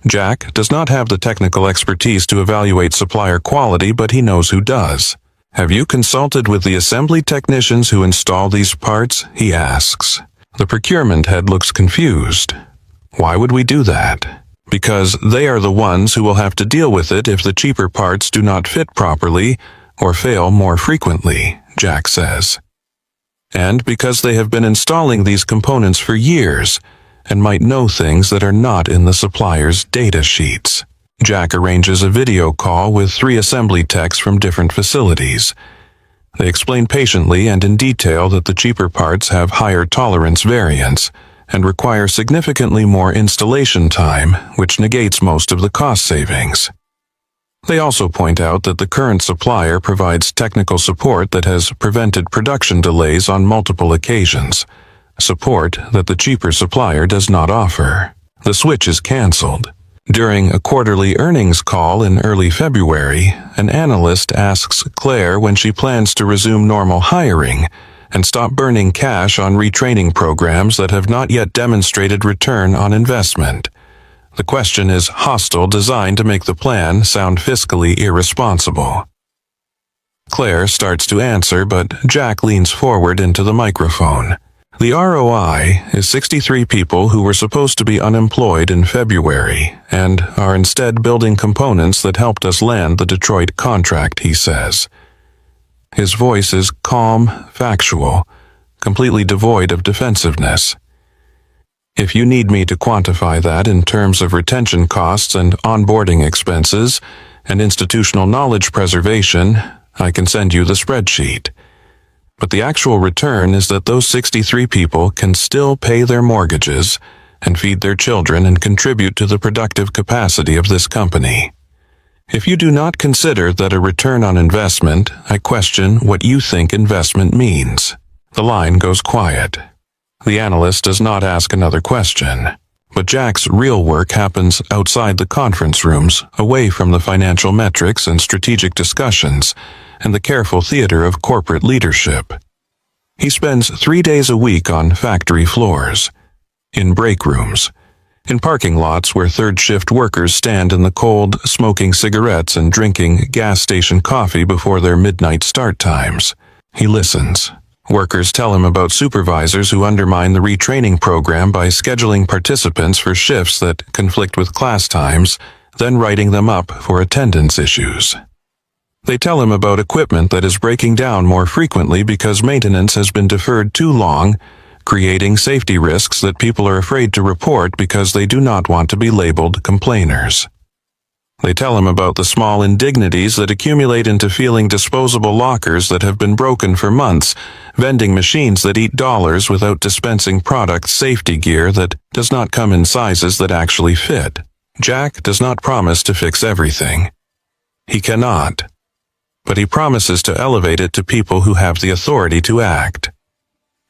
Jack does not have the technical expertise to evaluate supplier quality, but he knows who does. Have you consulted with the assembly technicians who install these parts? He asks. The procurement head looks confused. Why would we do that? Because they are the ones who will have to deal with it if the cheaper parts do not fit properly or fail more frequently, Jack says. And because they have been installing these components for years and might know things that are not in the supplier's data sheets. Jack arranges a video call with 3 assembly techs from different facilities. They explain patiently and in detail that the cheaper parts have higher tolerance variance and require significantly more installation time, which negates most of the cost savings. They also point out that the current supplier provides technical support that has prevented production delays on multiple occasions, support that the cheaper supplier does not offer. The switch is canceled. During a quarterly earnings call in early February, an analyst asks Claire when she plans to resume normal hiring and stop burning cash on retraining programs that have not yet demonstrated return on investment. The question is hostile, designed to make the plan sound fiscally irresponsible. Claire starts to answer, but Jack leans forward into the microphone. The ROI is 63 people who were supposed to be unemployed in February and are instead building components that helped us land the Detroit contract, he says. His voice is calm, factual, completely devoid of defensiveness. If you need me to quantify that in terms of retention costs and onboarding expenses and institutional knowledge preservation, I can send you the spreadsheet. But the actual return is that those 63 people can still pay their mortgages and feed their children and contribute to the productive capacity of this company. If you do not consider that a return on investment, I question what you think investment means. The line goes quiet. The analyst does not ask another question, but Jack's real work happens outside the conference rooms, away from the financial metrics and strategic discussions, and the careful theater of corporate leadership. He spends 3 days a week on factory floors, in break rooms, in parking lots where third-shift workers stand in the cold, smoking cigarettes and drinking gas station coffee before their midnight start times. He listens. Workers tell him about supervisors who undermine the retraining program by scheduling participants for shifts that conflict with class times, then writing them up for attendance issues. They tell him about equipment that is breaking down more frequently because maintenance has been deferred too long, creating safety risks that people are afraid to report because they do not want to be labeled complainers. They tell him about the small indignities that accumulate into feeling disposable lockers that have been broken for months, vending machines that eat dollars without dispensing product safety gear that does not come in sizes that actually fit. Jack does not promise to fix everything. He cannot. But he promises to elevate it to people who have the authority to act.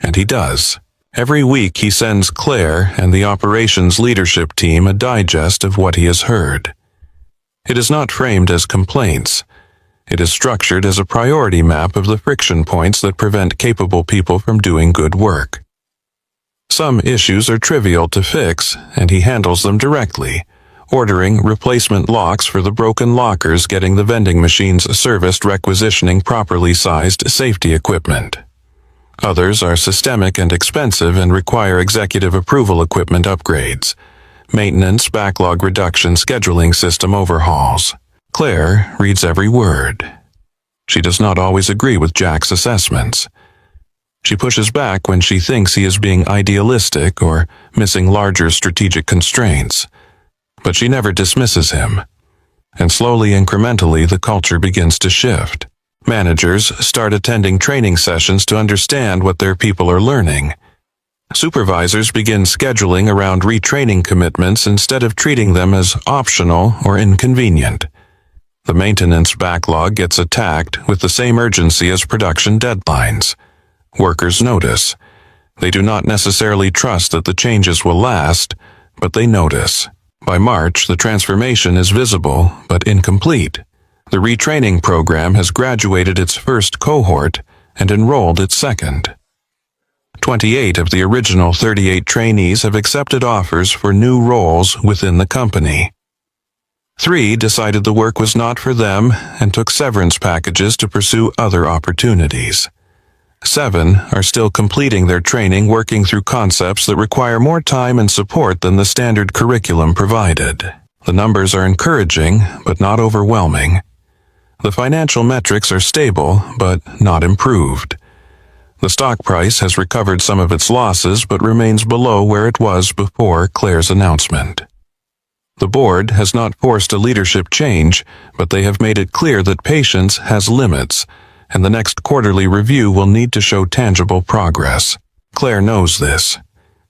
And he does. Every week he sends Claire and the operations leadership team a digest of what he has heard. It is not framed as complaints. It is structured as a priority map of the friction points that prevent capable people from doing good work. Some issues are trivial to fix, and he handles them directly, ordering replacement locks for the broken lockers, getting the vending machines serviced, requisitioning properly sized safety equipment. Others are systemic and expensive and require executive approval equipment upgrades, maintenance, backlog reduction, scheduling system overhauls. Claire reads every word. She does not always agree with Jack's assessments. She pushes back when she thinks he is being idealistic or missing larger strategic constraints. But she never dismisses him. And slowly, incrementally, the culture begins to shift. Managers start attending training sessions to understand what their people are learning. Supervisors begin scheduling around retraining commitments instead of treating them as optional or inconvenient. The maintenance backlog gets attacked with the same urgency as production deadlines. Workers notice. They do not necessarily trust that the changes will last, but they notice. By March, the transformation is visible but incomplete. The retraining program has graduated its first cohort and enrolled its second. 28 of the original 38 trainees have accepted offers for new roles within the company. 3 decided the work was not for them and took severance packages to pursue other opportunities. 7 are still completing their training, working through concepts that require more time and support than the standard curriculum provided. The numbers are encouraging, but not overwhelming. The financial metrics are stable, but not improved. The stock price has recovered some of its losses, but remains below where it was before Claire's announcement. The board has not forced a leadership change, but they have made it clear that patience has limits, and the next quarterly review will need to show tangible progress. Claire knows this.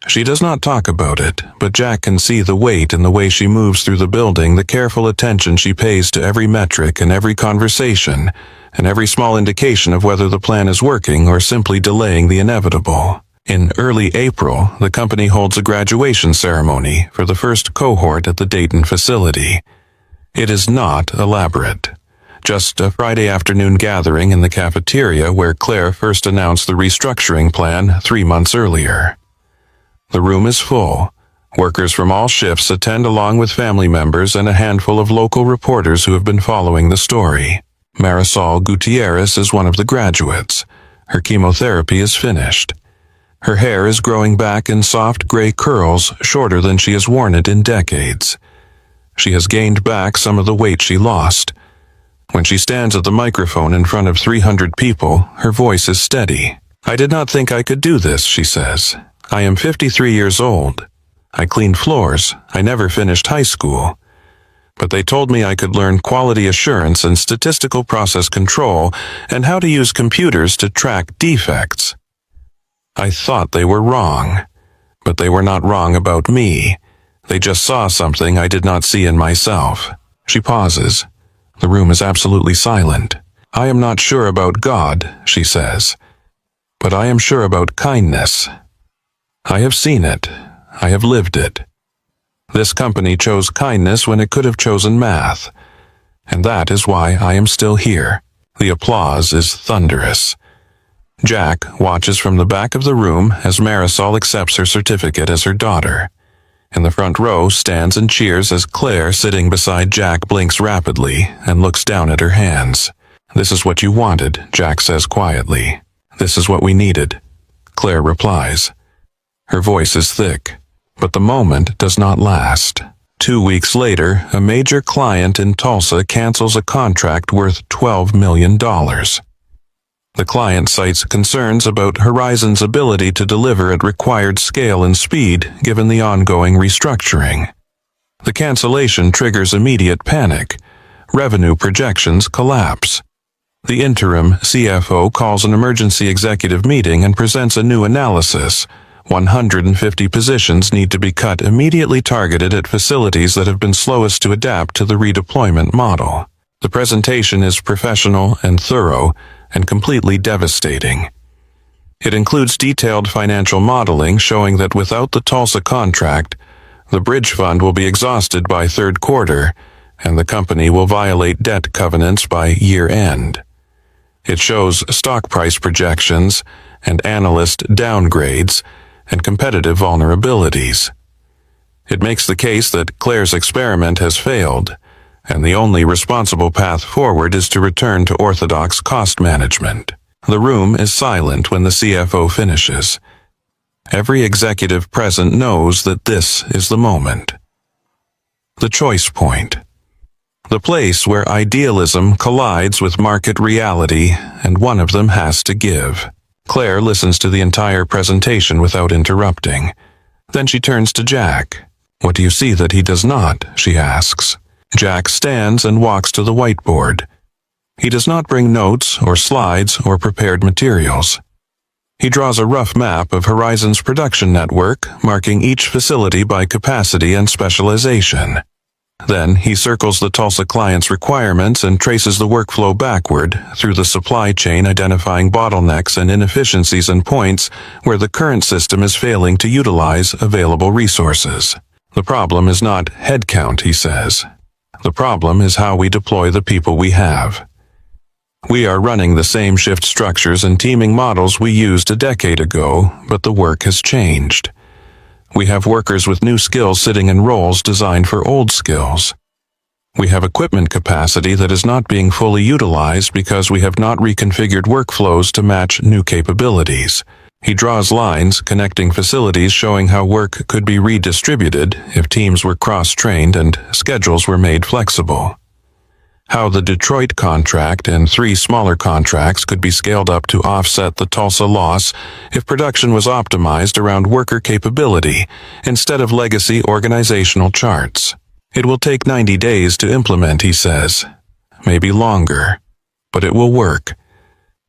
She does not talk about it, but Jack can see the weight in the way she moves through the building, the careful attention she pays to every metric and every conversation, and every small indication of whether the plan is working or simply delaying the inevitable. In early April, the company holds a graduation ceremony for the first cohort at the Dayton facility. It is not elaborate. Just a Friday afternoon gathering in the cafeteria where Claire first announced the restructuring plan 3 months earlier. The room is full. Workers from all shifts attend along with family members and a handful of local reporters who have been following the story. Marisol Gutierrez is one of the graduates. Her chemotherapy is finished. Her hair is growing back in soft gray curls, shorter than she has worn it in decades. She has gained back some of the weight she lost. When she stands at the microphone in front of 300 people, her voice is steady. "I did not think I could do this," she says. "I am 53 years old. I cleaned floors. I never finished high school. But they told me I could learn quality assurance and statistical process control and how to use computers to track defects. I thought they were wrong, but they were not wrong about me. They just saw something I did not see in myself." She pauses. The room is absolutely silent. "I am not sure about God," she says, "but I am sure about kindness. I have seen it. I have lived it. This company chose kindness when it could have chosen math, and that is why I am still here." The applause is thunderous. Jack watches from the back of the room as Marisol accepts her certificate as her daughter. In the front row stands and cheers as Claire, sitting beside Jack, blinks rapidly and looks down at her hands. "This is what you wanted," Jack says quietly. "This is what we needed," Claire replies. Her voice is thick, but the moment does not last. 2 weeks later, a major client in Tulsa cancels a contract worth $12 million. The client cites concerns about Horizon's ability to deliver at required scale and speed given the ongoing restructuring. The cancellation triggers immediate panic. Revenue projections collapse. The interim CFO calls an emergency executive meeting and presents a new analysis. 150 positions need to be cut, immediately targeted at facilities that have been slowest to adapt to the redeployment model. The presentation is professional and thorough, and completely devastating. It includes detailed financial modeling showing that without the Tulsa contract, the bridge fund will be exhausted by third quarter, and the company will violate debt covenants by year-end. It shows stock price projections and analyst downgrades and competitive vulnerabilities. It makes the case that Claire's experiment has failed, and the only responsible path forward is to return to orthodox cost management. The room is silent when the CFO finishes. Every executive present knows that this is the moment. The choice point. The place where idealism collides with market reality, and one of them has to give. Claire listens to the entire presentation without interrupting. Then she turns to Jack. "What do you see that he does not?" she asks. Jack stands and walks to the whiteboard. He does not bring notes or slides or prepared materials. He draws a rough map of Horizon's production network, marking each facility by capacity and specialization. Then he circles the Tulsa client's requirements and traces the workflow backward through the supply chain, identifying bottlenecks and inefficiencies and points where the current system is failing to utilize available resources. The problem is not headcount, he says. The problem is how we deploy the people we have. We are running the same shift structures and teaming models we used a decade ago, but the work has changed. We have workers with new skills sitting in roles designed for old skills. We have equipment capacity that is not being fully utilized because we have not reconfigured workflows to match new capabilities. He draws lines connecting facilities showing how work could be redistributed if teams were cross-trained and schedules were made flexible. How the Detroit contract and 3 smaller contracts could be scaled up to offset the Tulsa loss if production was optimized around worker capability instead of legacy organizational charts. It will take 90 days to implement, he says. Maybe longer. But it will work.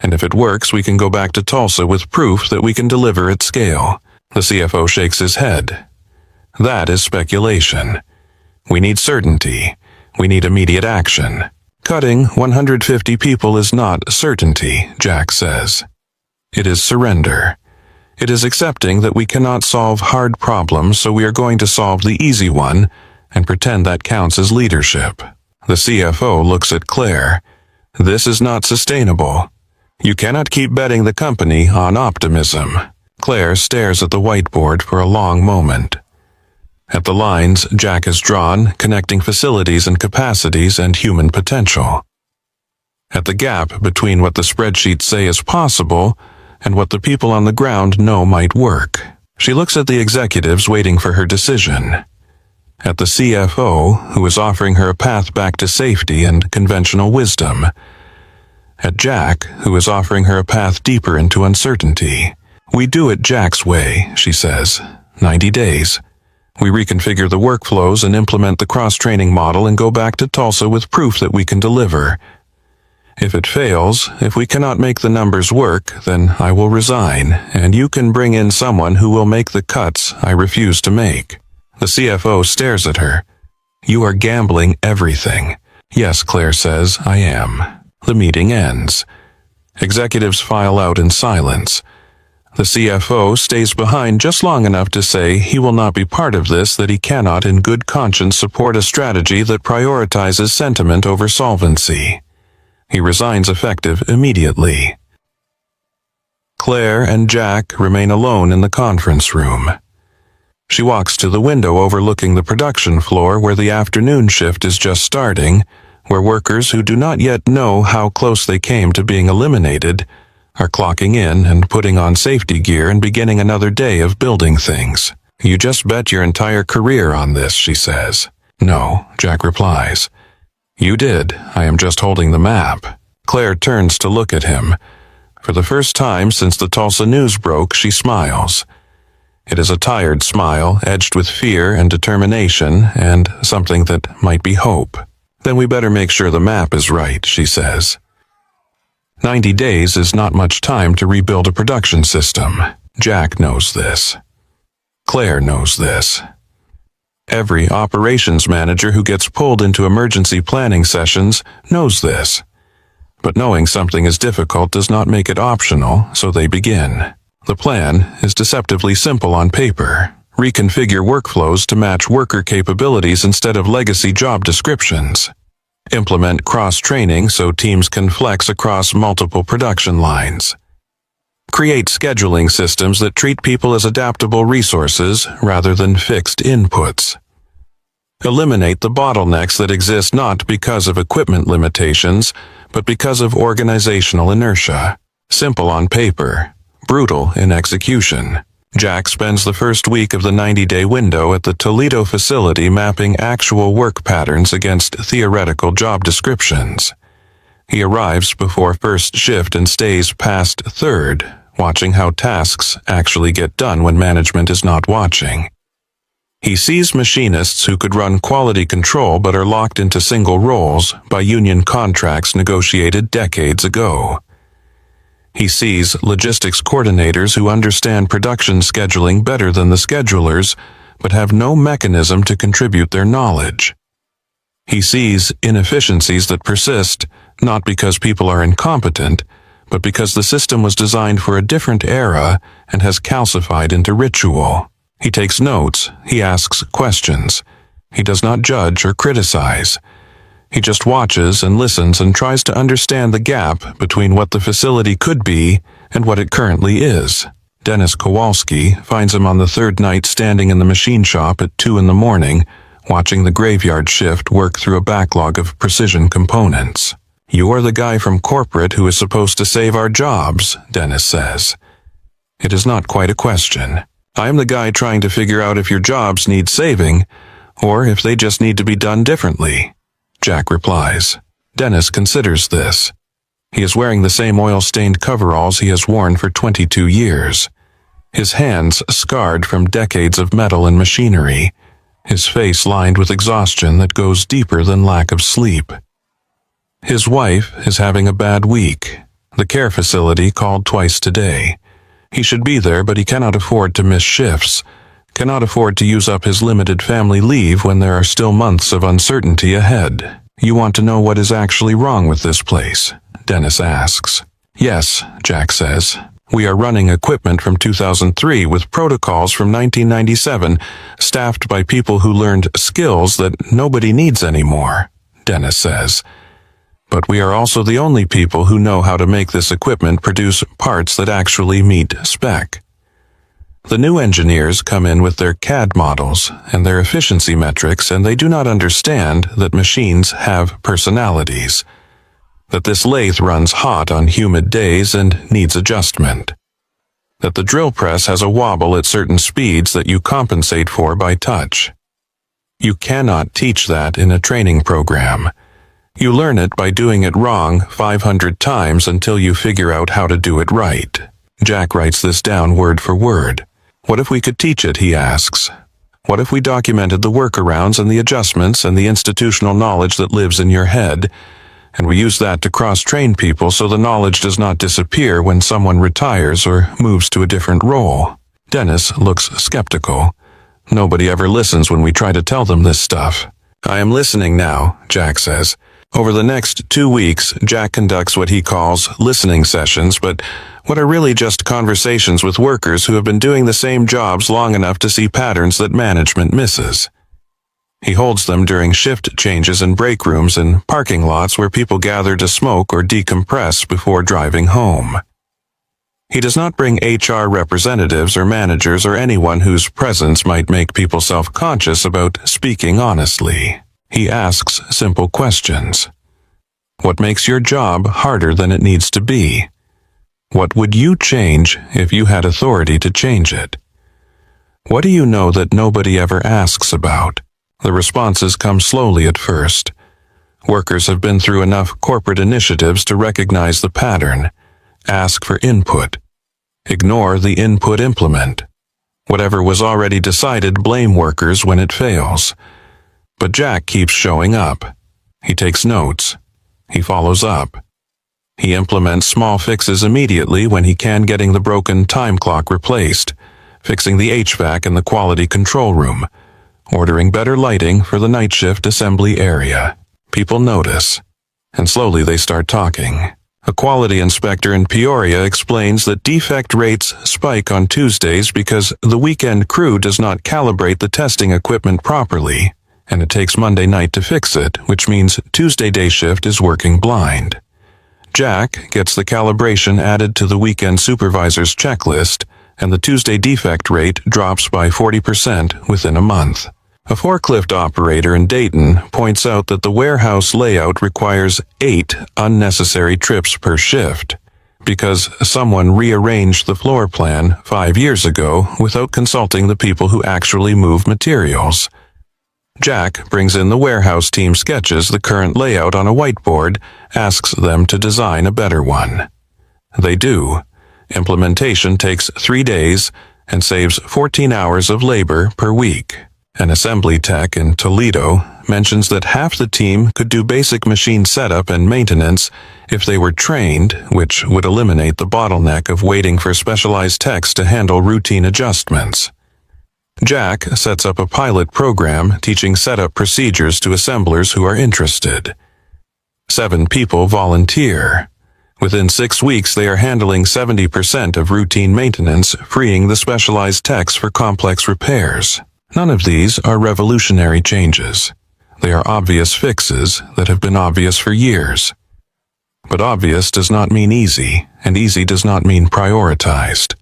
And if it works, we can go back to Tulsa with proof that we can deliver at scale. The CFO shakes his head. That is speculation. We need certainty. We need immediate action. Cutting 150 people is not certainty, Jack says. It is surrender. It is accepting that we cannot solve hard problems, so we are going to solve the easy one and pretend that counts as leadership. The CFO looks at Claire. This is not sustainable. You cannot keep betting the company on optimism. Claire stares at the whiteboard for a long moment. At the lines Jack has drawn, connecting facilities and capacities and human potential. At the gap between what the spreadsheets say is possible and what the people on the ground know might work. She looks at the executives waiting for her decision. At the CFO, who is offering her a path back to safety and conventional wisdom. At Jack, who is offering her a path deeper into uncertainty. We do it Jack's way, she says. 90 days. We reconfigure the workflows and implement the cross-training model and go back to Tulsa with proof that we can deliver. If it fails, if we cannot make the numbers work, then I will resign, and you can bring in someone who will make the cuts I refuse to make. The CFO stares at her. You are gambling everything. Yes, Claire says, I am. The meeting ends. Executives file out in silence. The CFO stays behind just long enough to say he will not be part of this, that he cannot in good conscience support a strategy that prioritizes sentiment over solvency. He resigns effective immediately. Claire and Jack remain alone in the conference room. She walks to the window overlooking the production floor where the afternoon shift is just starting, where workers who do not yet know how close they came to being eliminated are clocking in and putting on safety gear and beginning another day of building things. You just bet your entire career on this, she says. No, Jack replies. You did. I am just holding the map. Claire turns to look at him. For the first time since the Tulsa news broke, she smiles. It is a tired smile, edged with fear and determination, and something that might be hope. Then we better make sure the map is right, she says. 90 days is not much time to rebuild a production system. Jack knows this. Claire knows this. Every operations manager who gets pulled into emergency planning sessions knows this. But knowing something is difficult does not make it optional, so they begin. The plan is deceptively simple on paper. Reconfigure workflows to match worker capabilities instead of legacy job descriptions. Implement cross-training so teams can flex across multiple production lines. Create scheduling systems that treat people as adaptable resources rather than fixed inputs. Eliminate the bottlenecks that exist not because of equipment limitations, but because of organizational inertia. Simple on paper, brutal in execution. Jack spends the first week of the 90-day window at the Toledo facility mapping actual work patterns against theoretical job descriptions. He arrives before first shift and stays past third, watching how tasks actually get done when management is not watching. He sees machinists who could run quality control but are locked into single roles by union contracts negotiated decades ago. He sees logistics coordinators who understand production scheduling better than the schedulers, but have no mechanism to contribute their knowledge. He sees inefficiencies that persist, not because people are incompetent, but because the system was designed for a different era and has calcified into ritual. He takes notes, he asks questions. He does not judge or criticize. He just watches and listens and tries to understand the gap between what the facility could be and what it currently is. Dennis Kowalski finds him on the third night standing in the machine shop at 2 a.m, watching the graveyard shift work through a backlog of precision components. "You're the guy from corporate who is supposed to save our jobs," Dennis says. It is not quite a question. I'm the guy trying to figure out if your jobs need saving, or if they just need to be done differently. Jack replies. Dennis considers this. He is wearing the same oil-stained coveralls he has worn for 22 years. His hands scarred from decades of metal and machinery. His face lined with exhaustion that goes deeper than lack of sleep. His wife is having a bad week. The care facility called twice today. He should be there, but he cannot afford to miss shifts, cannot afford to use up his limited family leave when there are still months of uncertainty ahead. "You want to know what is actually wrong with this place?" Dennis asks. "Yes," Jack says. "We are running equipment from 2003 with protocols from 1997, staffed by people who learned skills that nobody needs anymore," Dennis says. "But we are also the only people who know how to make this equipment produce parts that actually meet spec." The new engineers come in with their CAD models and their efficiency metrics, and they do not understand that machines have personalities, that this lathe runs hot on humid days and needs adjustment, that the drill press has a wobble at certain speeds that you compensate for by touch. You cannot teach that in a training program. You learn it by doing it wrong 500 times until you figure out how to do it right. Jack writes this down word for word. What if we could teach it, he asks. What if we documented the workarounds and the adjustments and the institutional knowledge that lives in your head, and we use that to cross-train people so the knowledge does not disappear when someone retires or moves to a different role? Dennis looks skeptical. Nobody ever listens when we try to tell them this stuff. "I am listening now," Jack says. Over the next 2 weeks, Jack conducts what he calls listening sessions, but what are really just conversations with workers who have been doing the same jobs long enough to see patterns that management misses. He holds them during shift changes in break rooms and parking lots where people gather to smoke or decompress before driving home. He does not bring HR representatives or managers or anyone whose presence might make people self-conscious about speaking honestly. He asks simple questions. What makes your job harder than it needs to be? What would you change if you had authority to change it? What do you know that nobody ever asks about? The responses come slowly at first. Workers have been through enough corporate initiatives to recognize the pattern. Ask for input. Ignore the input implement. Whatever was already decided, blame workers when it fails. But Jack keeps showing up. He takes notes. He follows up. He implements small fixes immediately when he can, getting the broken time clock replaced, fixing the HVAC in the quality control room, ordering better lighting for the night shift assembly area. People notice, and slowly they start talking. A quality inspector in Peoria explains that defect rates spike on Tuesdays because the weekend crew does not calibrate the testing equipment properly, and it takes Monday night to fix it, which means Tuesday day shift is working blind. Jack gets the calibration added to the weekend supervisor's checklist, and the Tuesday defect rate drops by 40% within a month. A forklift operator in Dayton points out that the warehouse layout requires 8 unnecessary trips per shift because someone rearranged the floor plan 5 years ago without consulting the people who actually move materials. Jack brings in the warehouse team, sketches the current layout on a whiteboard, asks them to design a better one. They do. Implementation takes 3 days and saves 14 hours of labor per week. An assembly tech in Toledo mentions that half the team could do basic machine setup and maintenance if they were trained, which would eliminate the bottleneck of waiting for specialized techs to handle routine adjustments. Jack sets up a pilot program teaching setup procedures to assemblers who are interested. 7 people volunteer. Within 6 weeks, they are handling 70% of routine maintenance, freeing the specialized techs for complex repairs. None of these are revolutionary changes. They are obvious fixes that have been obvious for years. But obvious does not mean easy, and easy does not mean prioritized.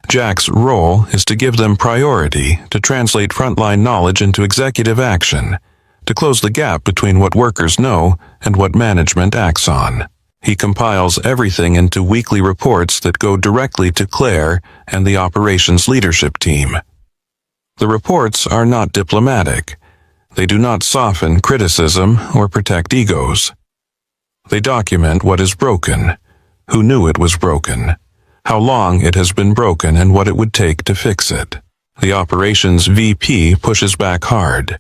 Jack's role is to give them priority, to translate frontline knowledge into executive action, to close the gap between what workers know and what management acts on. He compiles everything into weekly reports that go directly to Claire and the operations leadership team. The reports are not diplomatic. They do not soften criticism or protect egos. They document what is broken, who knew it was broken, how long it has been broken, and what it would take to fix it. The operations VP pushes back hard.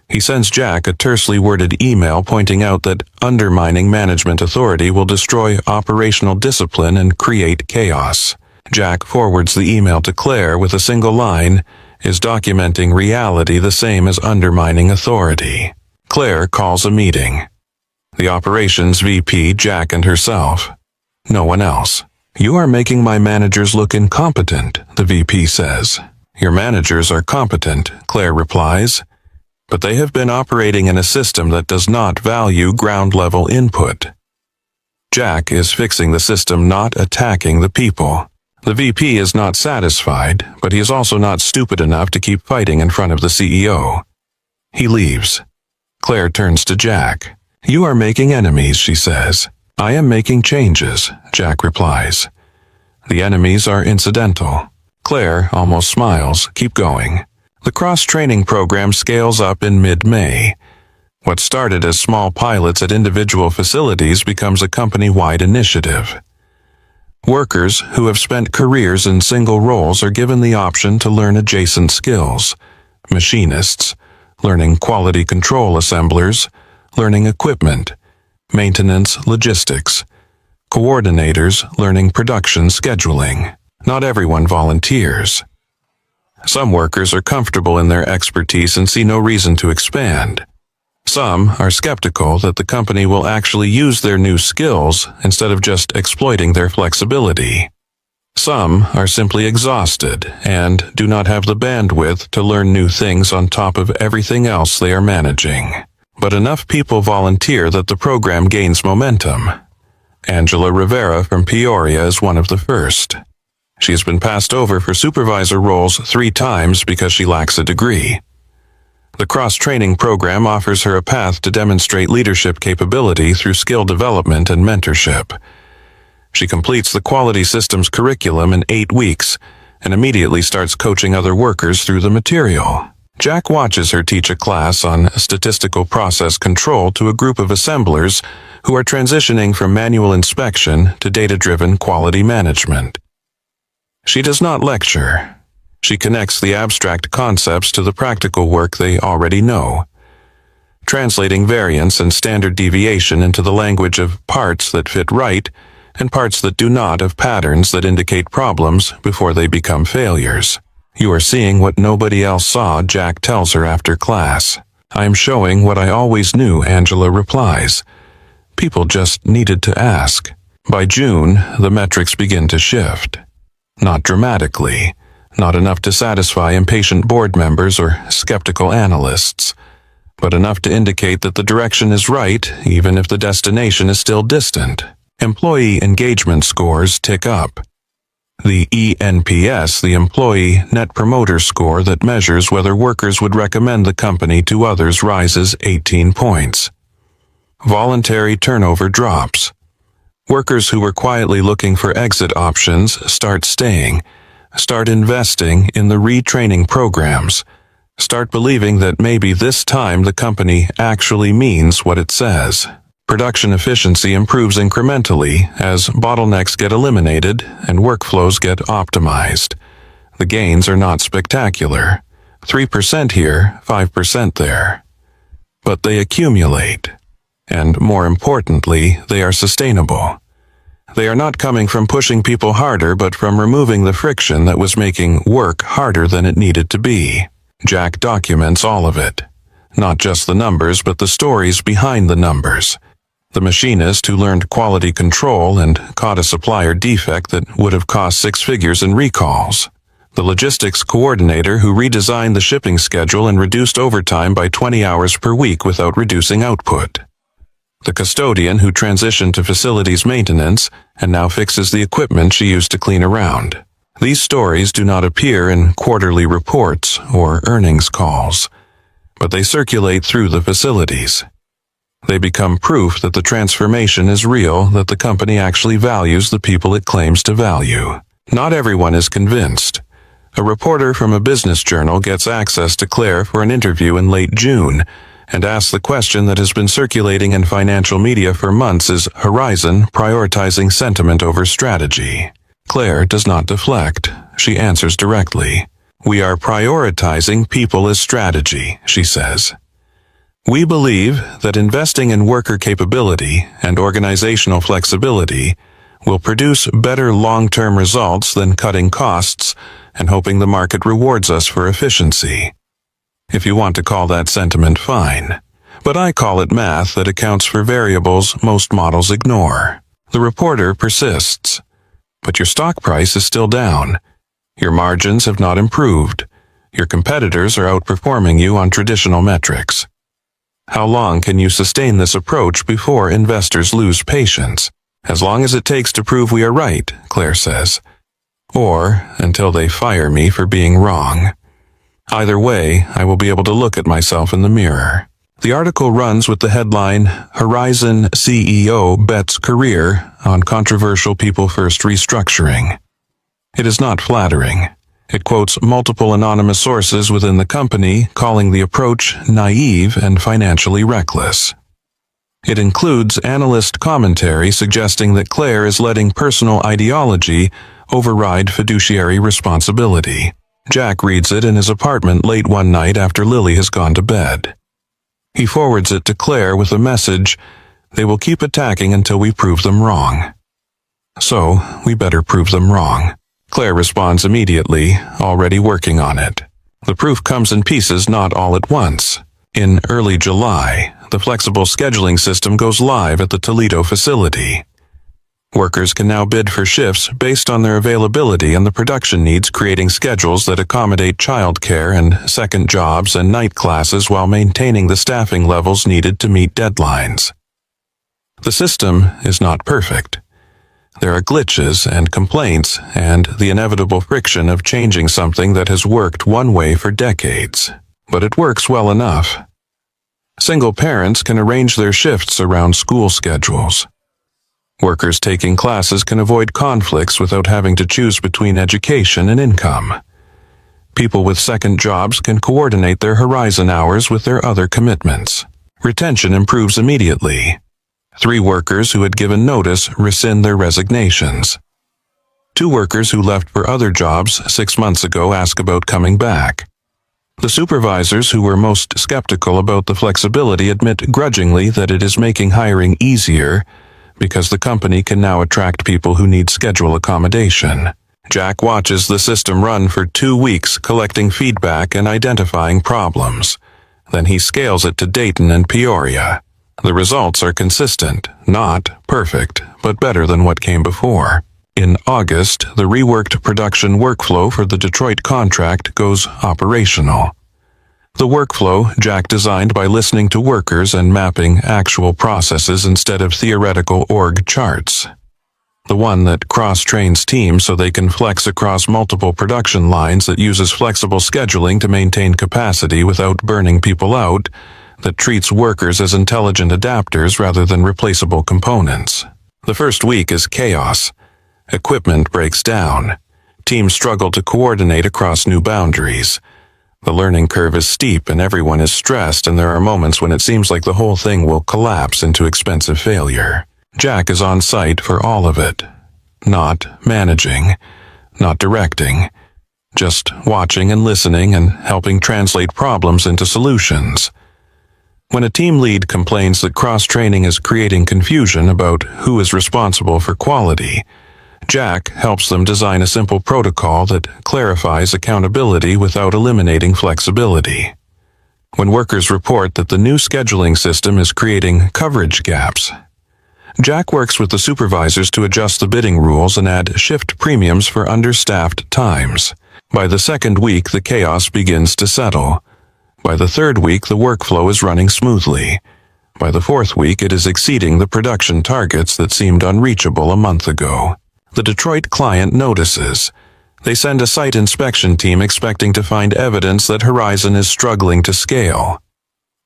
He sends Jack a tersely worded email pointing out that undermining management authority will destroy operational discipline and create chaos. Jack forwards the email to Claire with a single line, "Is documenting reality the same as undermining authority?" Claire calls a meeting. The operations VP, Jack, and herself. No one else. "You are making my managers look incompetent," the VP says. "Your managers are competent," Claire replies, "but they have been operating in a system that does not value ground-level input." Jack is fixing the system, not attacking the people. The VP is not satisfied, but he is also not stupid enough to keep fighting in front of the CEO. He leaves. Claire turns to Jack. "You are making enemies," she says. "I am making changes," Jack replies. "The enemies are incidental." Claire almost smiles. "Keep going." The cross-training program scales up in mid-May. What started as small pilots at individual facilities becomes a company-wide initiative. Workers who have spent careers in single roles are given the option to learn adjacent skills. Machinists, learning quality control assemblers, learning equipment, maintenance logistics. Coordinators, learning production scheduling. Not everyone volunteers. Some workers are comfortable in their expertise and see no reason to expand. Some are skeptical that the company will actually use their new skills instead of just exploiting their flexibility. Some are simply exhausted and do not have the bandwidth to learn new things on top of everything else they are managing. But enough people volunteer that the program gains momentum. Angela Rivera from Peoria is one of the first. She has been passed over for supervisor roles 3 times because she lacks a degree. The cross-training program offers her a path to demonstrate leadership capability through skill development and mentorship. She completes the quality systems curriculum in 8 weeks and immediately starts coaching other workers through the material. Jack watches her teach a class on statistical process control to a group of assemblers who are transitioning from manual inspection to data-driven quality management. She does not lecture. She connects the abstract concepts to the practical work they already know, translating variance and standard deviation into the language of parts that fit right and parts that do not, of patterns that indicate problems before they become failures. "You are seeing what nobody else saw," Jack tells her after class. "I am showing what I always knew," Angela replies. People just needed to ask. By June, the metrics begin to shift. Not dramatically, not enough to satisfy impatient board members or skeptical analysts, but enough to indicate that the direction is right, even if the destination is still distant. Employee engagement scores tick up. The ENPS, the Employee Net Promoter Score that measures whether workers would recommend the company to others, rises 18 points. Voluntary turnover drops. Workers who were quietly looking for exit options start staying, start investing in the retraining programs, start believing that maybe this time the company actually means what it says. Production efficiency improves incrementally as bottlenecks get eliminated and workflows get optimized. The gains are not spectacular. 3% here, 5% there. But they accumulate. And more importantly, they are sustainable. They are not coming from pushing people harder, but from removing the friction that was making work harder than it needed to be. Jack documents all of it. Not just the numbers, but the stories behind the numbers. The machinist who learned quality control and caught a supplier defect that would have cost 6 figures in recalls. The logistics coordinator who redesigned the shipping schedule and reduced overtime by 20 hours per week without reducing output. The custodian who transitioned to facilities maintenance and now fixes the equipment she used to clean around. These stories do not appear in quarterly reports or earnings calls, but they circulate through the facilities. They become proof that the transformation is real, that the company actually values the people it claims to value. Not everyone is convinced. A reporter from a business journal gets access to Claire for an interview in late June, and asks the question that has been circulating in financial media for months: is Horizon prioritizing sentiment over strategy? Claire does not deflect. She answers directly. We are prioritizing people as strategy, she says. We believe that investing in worker capability and organizational flexibility will produce better long-term results than cutting costs and hoping the market rewards us for efficiency. If you want to call that sentiment, fine. But I call it math that accounts for variables most models ignore. The reporter persists. But your stock price is still down. Your margins have not improved. Your competitors are outperforming you on traditional metrics. How long can you sustain this approach before investors lose patience? As long as it takes to prove we are right, Claire says. Or until they fire me for being wrong. Either way, I will be able to look at myself in the mirror. The article runs with the headline, Horizon CEO Bets Career on Controversial People First Restructuring. It is not flattering. It quotes multiple anonymous sources within the company, calling the approach naive and financially reckless. It includes analyst commentary suggesting that Claire is letting personal ideology override fiduciary responsibility. Jack reads it in his apartment late one night after Lily has gone to bed. He forwards it to Claire with a message: they will keep attacking until we prove them wrong. So, we better prove them wrong. Claire responds immediately, already working on it. The proof comes in pieces, not all at once. In early July, the flexible scheduling system goes live at the Toledo facility. Workers can now bid for shifts based on their availability and the production needs, creating schedules that accommodate childcare and second jobs and night classes while maintaining the staffing levels needed to meet deadlines. The system is not perfect. There are glitches and complaints and the inevitable friction of changing something that has worked one way for decades. But it works well enough. Single parents can arrange their shifts around school schedules. Workers taking classes can avoid conflicts without having to choose between education and income. People with second jobs can coordinate their Horizon hours with their other commitments. Retention improves immediately. 3 workers who had given notice rescind their resignations. 2 workers who left for other jobs 6 months ago ask about coming back. The supervisors who were most skeptical about the flexibility admit grudgingly that it is making hiring easier because the company can now attract people who need schedule accommodation. Jack watches the system run for 2 weeks, collecting feedback and identifying problems. Then he scales it to Dayton and Peoria. The results are consistent, not perfect, but better than what came before. In August, the reworked production workflow for the Detroit contract goes operational. The workflow Jack designed by listening to workers and mapping actual processes instead of theoretical org charts. The one that cross-trains teams so they can flex across multiple production lines, that uses flexible scheduling to maintain capacity without burning people out, that treats workers as intelligent adapters rather than replaceable components. The first week is chaos. Equipment breaks down. Teams struggle to coordinate across new boundaries. The learning curve is steep and everyone is stressed, and there are moments when it seems like the whole thing will collapse into expensive failure. Jack is on site for all of it. Not managing, not directing, just watching and listening and helping translate problems into solutions. When a team lead complains that cross-training is creating confusion about who is responsible for quality, Jack helps them design a simple protocol that clarifies accountability without eliminating flexibility. When workers report that the new scheduling system is creating coverage gaps, Jack works with the supervisors to adjust the bidding rules and add shift premiums for understaffed times. By the second week, the chaos begins to settle. By the third week, the workflow is running smoothly. By the fourth week, it is exceeding the production targets that seemed unreachable a month ago. The Detroit client notices. They send a site inspection team expecting to find evidence that Horizon is struggling to scale.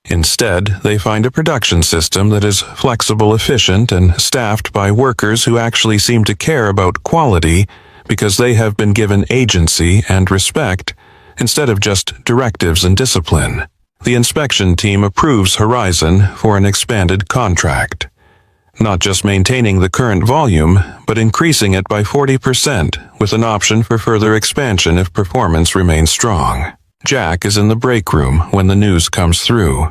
Instead, they find a production system that is flexible, efficient, and staffed by workers who actually seem to care about quality because they have been given agency and respect instead of just directives and discipline. The inspection team approves Horizon for an expanded contract. Not just maintaining the current volume, but increasing it by 40%, with an option for further expansion if performance remains strong. Jack is in the break room when the news comes through.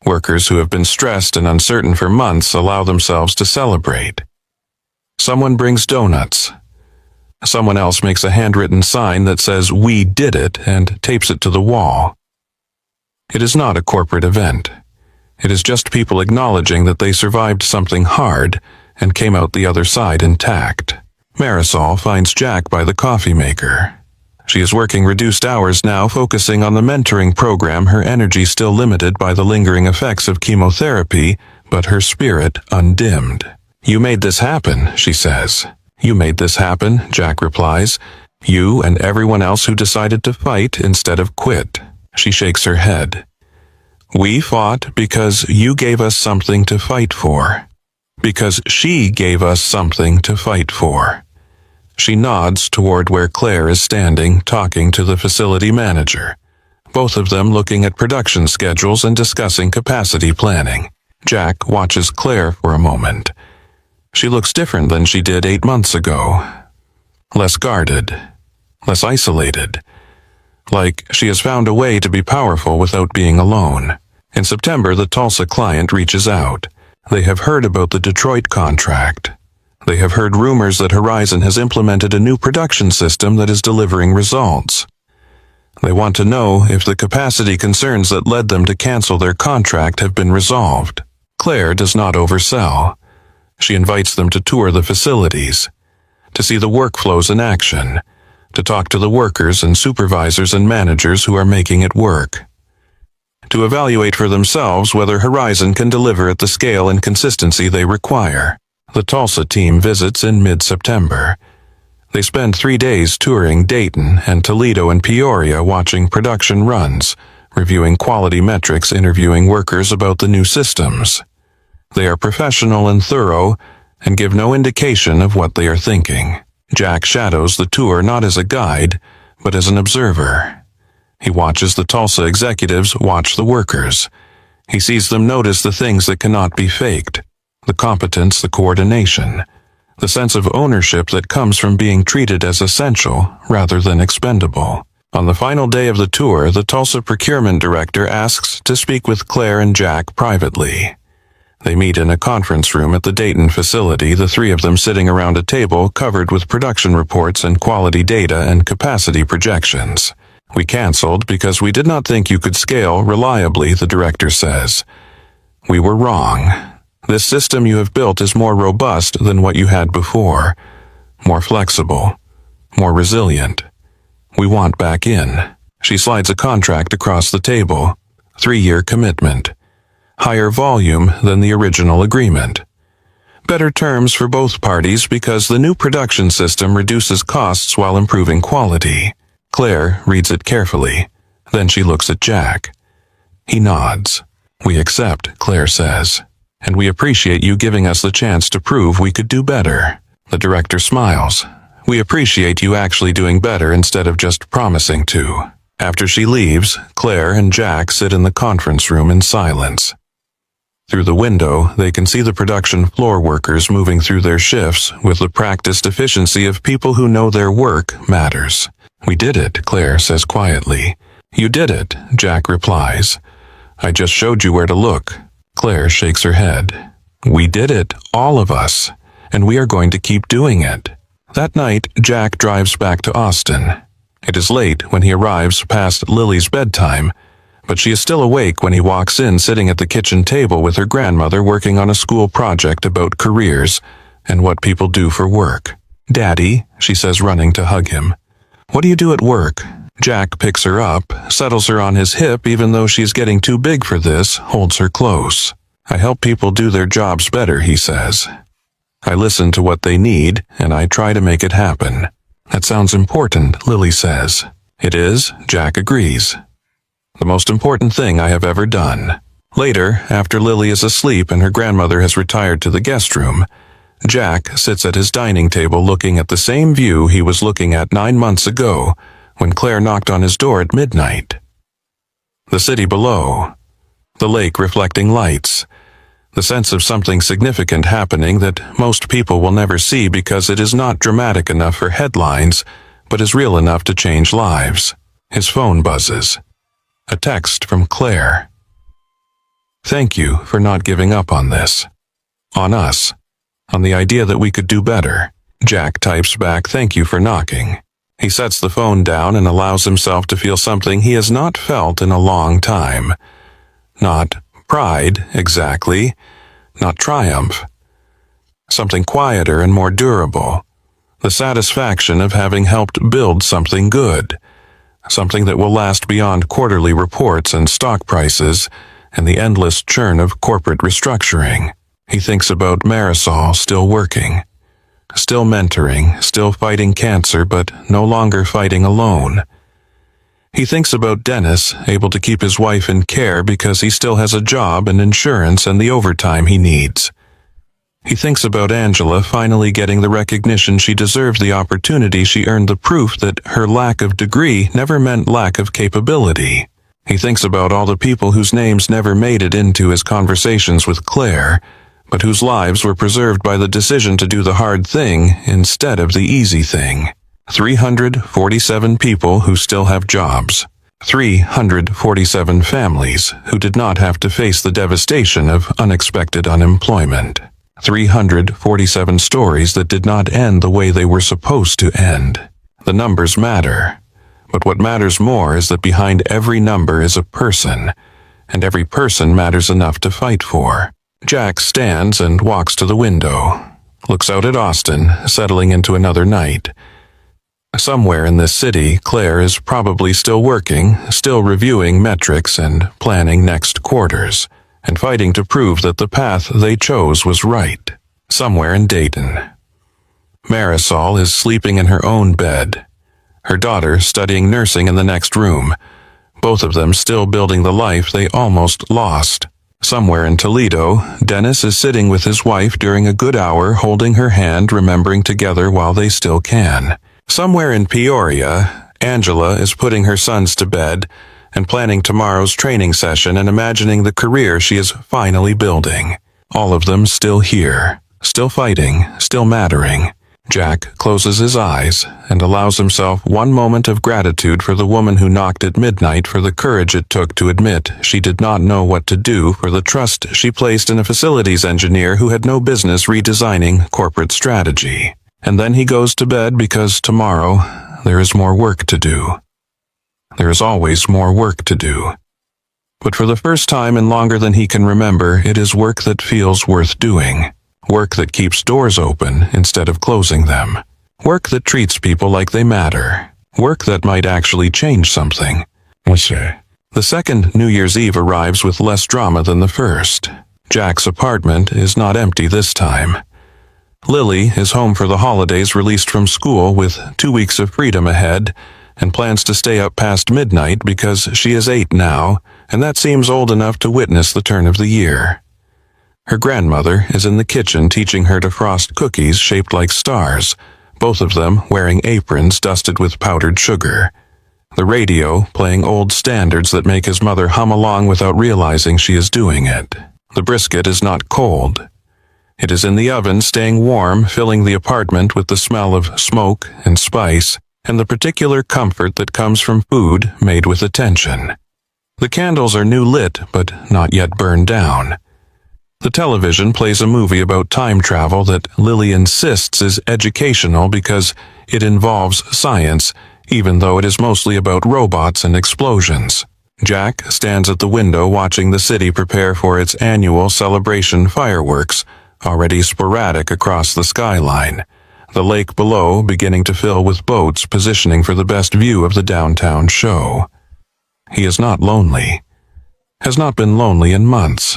Workers who have been stressed and uncertain for months allow themselves to celebrate. Someone brings donuts. Someone else makes a handwritten sign that says, "We did it," and tapes it to the wall. It is not a corporate event. It is just people acknowledging that they survived something hard and came out the other side intact. Marisol finds Jack by the coffee maker. She is working reduced hours now, focusing on the mentoring program, her energy still limited by the lingering effects of chemotherapy, but her spirit undimmed. "You made this happen," she says. "You made this happen," Jack replies. "You and everyone else who decided to fight instead of quit." She shakes her head. "We fought because you gave us something to fight for. Because she gave us something to fight for." She nods toward where Claire is standing, talking to the facility manager, both of them looking at production schedules and discussing capacity planning. Jack watches Claire for a moment. She looks different than she did 8 months ago. Less guarded, less isolated. Like she has found a way to be powerful without being alone. In September, the Tulsa client reaches out. They have heard about the Detroit contract. They have heard rumors that Horizon has implemented a new production system that is delivering results. They want to know if the capacity concerns that led them to cancel their contract have been resolved. Claire does not oversell. She invites them to tour the facilities, to see the workflows in action, to talk to the workers and supervisors and managers who are making it work, to evaluate for themselves whether Horizon can deliver at the scale and consistency they require. The Tulsa team visits in mid-September. They spend 3 days touring Dayton and Toledo and Peoria, watching production runs, reviewing quality metrics, interviewing workers about the new systems. They are professional and thorough and give no indication of what they are thinking. Jack shadows the tour not as a guide, but as an observer. He watches the Tulsa executives watch the workers. He sees them notice the things that cannot be faked, the competence, the coordination, the sense of ownership that comes from being treated as essential rather than expendable. On the final day of the tour, the Tulsa procurement director asks to speak with Claire and Jack privately. They meet in a conference room at the Dayton facility, the 3 of them sitting around a table covered with production reports and quality data and capacity projections. "We canceled because we did not think you could scale reliably," the director says. We were wrong. This system you have built is more robust than what you had before. More flexible. More resilient. We want back in." She slides a contract across the table. 3-year commitment. Higher volume than the original agreement. Better terms for both parties because the new production system reduces costs while improving quality. Claire reads it carefully. Then she looks at Jack. He nods. "We accept," Claire says. "And we appreciate you giving us the chance to prove we could do better." The director smiles. "We appreciate you actually doing better instead of just promising to." After she leaves, Claire and Jack sit in the conference room in silence. Through the window, they can see the production floor workers moving through their shifts with the practiced efficiency of people who know their work matters. "We did it," Claire says quietly. "You did it," Jack replies. "I just showed you where to look." Claire shakes her head. "We did it, all of us, and we are going to keep doing it." That night, Jack drives back to Austin. It is late when he arrives past Lily's bedtime, but she is still awake when he walks in sitting at the kitchen table with her grandmother working on a school project about careers and what people do for work. "Daddy," she says, running to hug him. "What do you do at work?" Jack picks her up, settles her on his hip even though she's getting too big for this, holds her close. "I help people do their jobs better," he says. "I listen to what they need, and I try to make it happen." "That sounds important," Lily says. "It is," Jack agrees. "The most important thing I have ever done." Later, after Lily is asleep and her grandmother has retired to the guest room, Jack sits at his dining table looking at the same view he was looking at 9 months ago when Claire knocked on his door at midnight. The city below. The lake reflecting lights. The sense of something significant happening that most people will never see because it is not dramatic enough for headlines, but is real enough to change lives. His phone buzzes. A text from Claire. "Thank you for not giving up on this. On us. On the idea that we could do better." Jack types back, "Thank you for knocking." He sets the phone down and allows himself to feel something he has not felt in a long time. Not pride, exactly. Not triumph. Something quieter and more durable. The satisfaction of having helped build something good. Something that will last beyond quarterly reports and stock prices and the endless churn of corporate restructuring. He thinks about Marisol still working. Still mentoring, still fighting cancer, but no longer fighting alone. He thinks about Dennis, able to keep his wife in care because he still has a job and insurance and the overtime he needs. He thinks about Angela finally getting the recognition she deserved, the opportunity she earned, the proof that her lack of degree never meant lack of capability. He thinks about all the people whose names never made it into his conversations with Claire, but whose lives were preserved by the decision to do the hard thing instead of the easy thing. 347 people who still have jobs. 347 families who did not have to face the devastation of unexpected unemployment. 347 stories that did not end the way they were supposed to end. The numbers matter, but what matters more is that behind every number is a person, and every person matters enough to fight for. Jack stands and walks to the window, looks out at Austin, settling into another night. Somewhere in this city, Claire is probably still working, still reviewing metrics and planning next quarters, and fighting to prove that the path they chose was right. Somewhere in Dayton. Marisol is sleeping in her own bed. Her daughter studying nursing in the next room. Both of them still building the life they almost lost. Somewhere in Toledo, Dennis is sitting with his wife during a good hour, holding her hand, remembering together while they still can. Somewhere in Peoria, Angela is putting her sons to bed and planning tomorrow's training session and imagining the career she is finally building. All of them still here, still fighting, still mattering. Jack closes his eyes and allows himself one moment of gratitude for the woman who knocked at midnight, for the courage it took to admit she did not know what to do, for the trust she placed in a facilities engineer who had no business redesigning corporate strategy. And then he goes to bed because tomorrow there is more work to do. There is always more work to do. But for the first time in longer than he can remember, it is work that feels worth doing. Work that keeps doors open instead of closing them. Work that treats people like they matter. Work that might actually change something. The second New Year's Eve arrives with less drama than the first. Jack's apartment is not empty this time. Lily is home for the holidays, released from school with 2 weeks of freedom ahead, and plans to stay up past midnight because she is 8 now, and that seems old enough to witness the turn of the year. Her grandmother is in the kitchen teaching her to frost cookies shaped like stars, both of them wearing aprons dusted with powdered sugar. The radio playing old standards that make his mother hum along without realizing she is doing it. The brisket is not cold. It is in the oven, staying warm, filling the apartment with the smell of smoke and spice, and the particular comfort that comes from food made with attention. The candles are new lit, but not yet burned down. The television plays a movie about time travel that Lily insists is educational because it involves science, even though it is mostly about robots and explosions. Jack stands at the window watching the city prepare for its annual celebration fireworks, already sporadic across the skyline. The lake below beginning to fill with boats positioning for the best view of the downtown show. He is not lonely. Has not been lonely in months.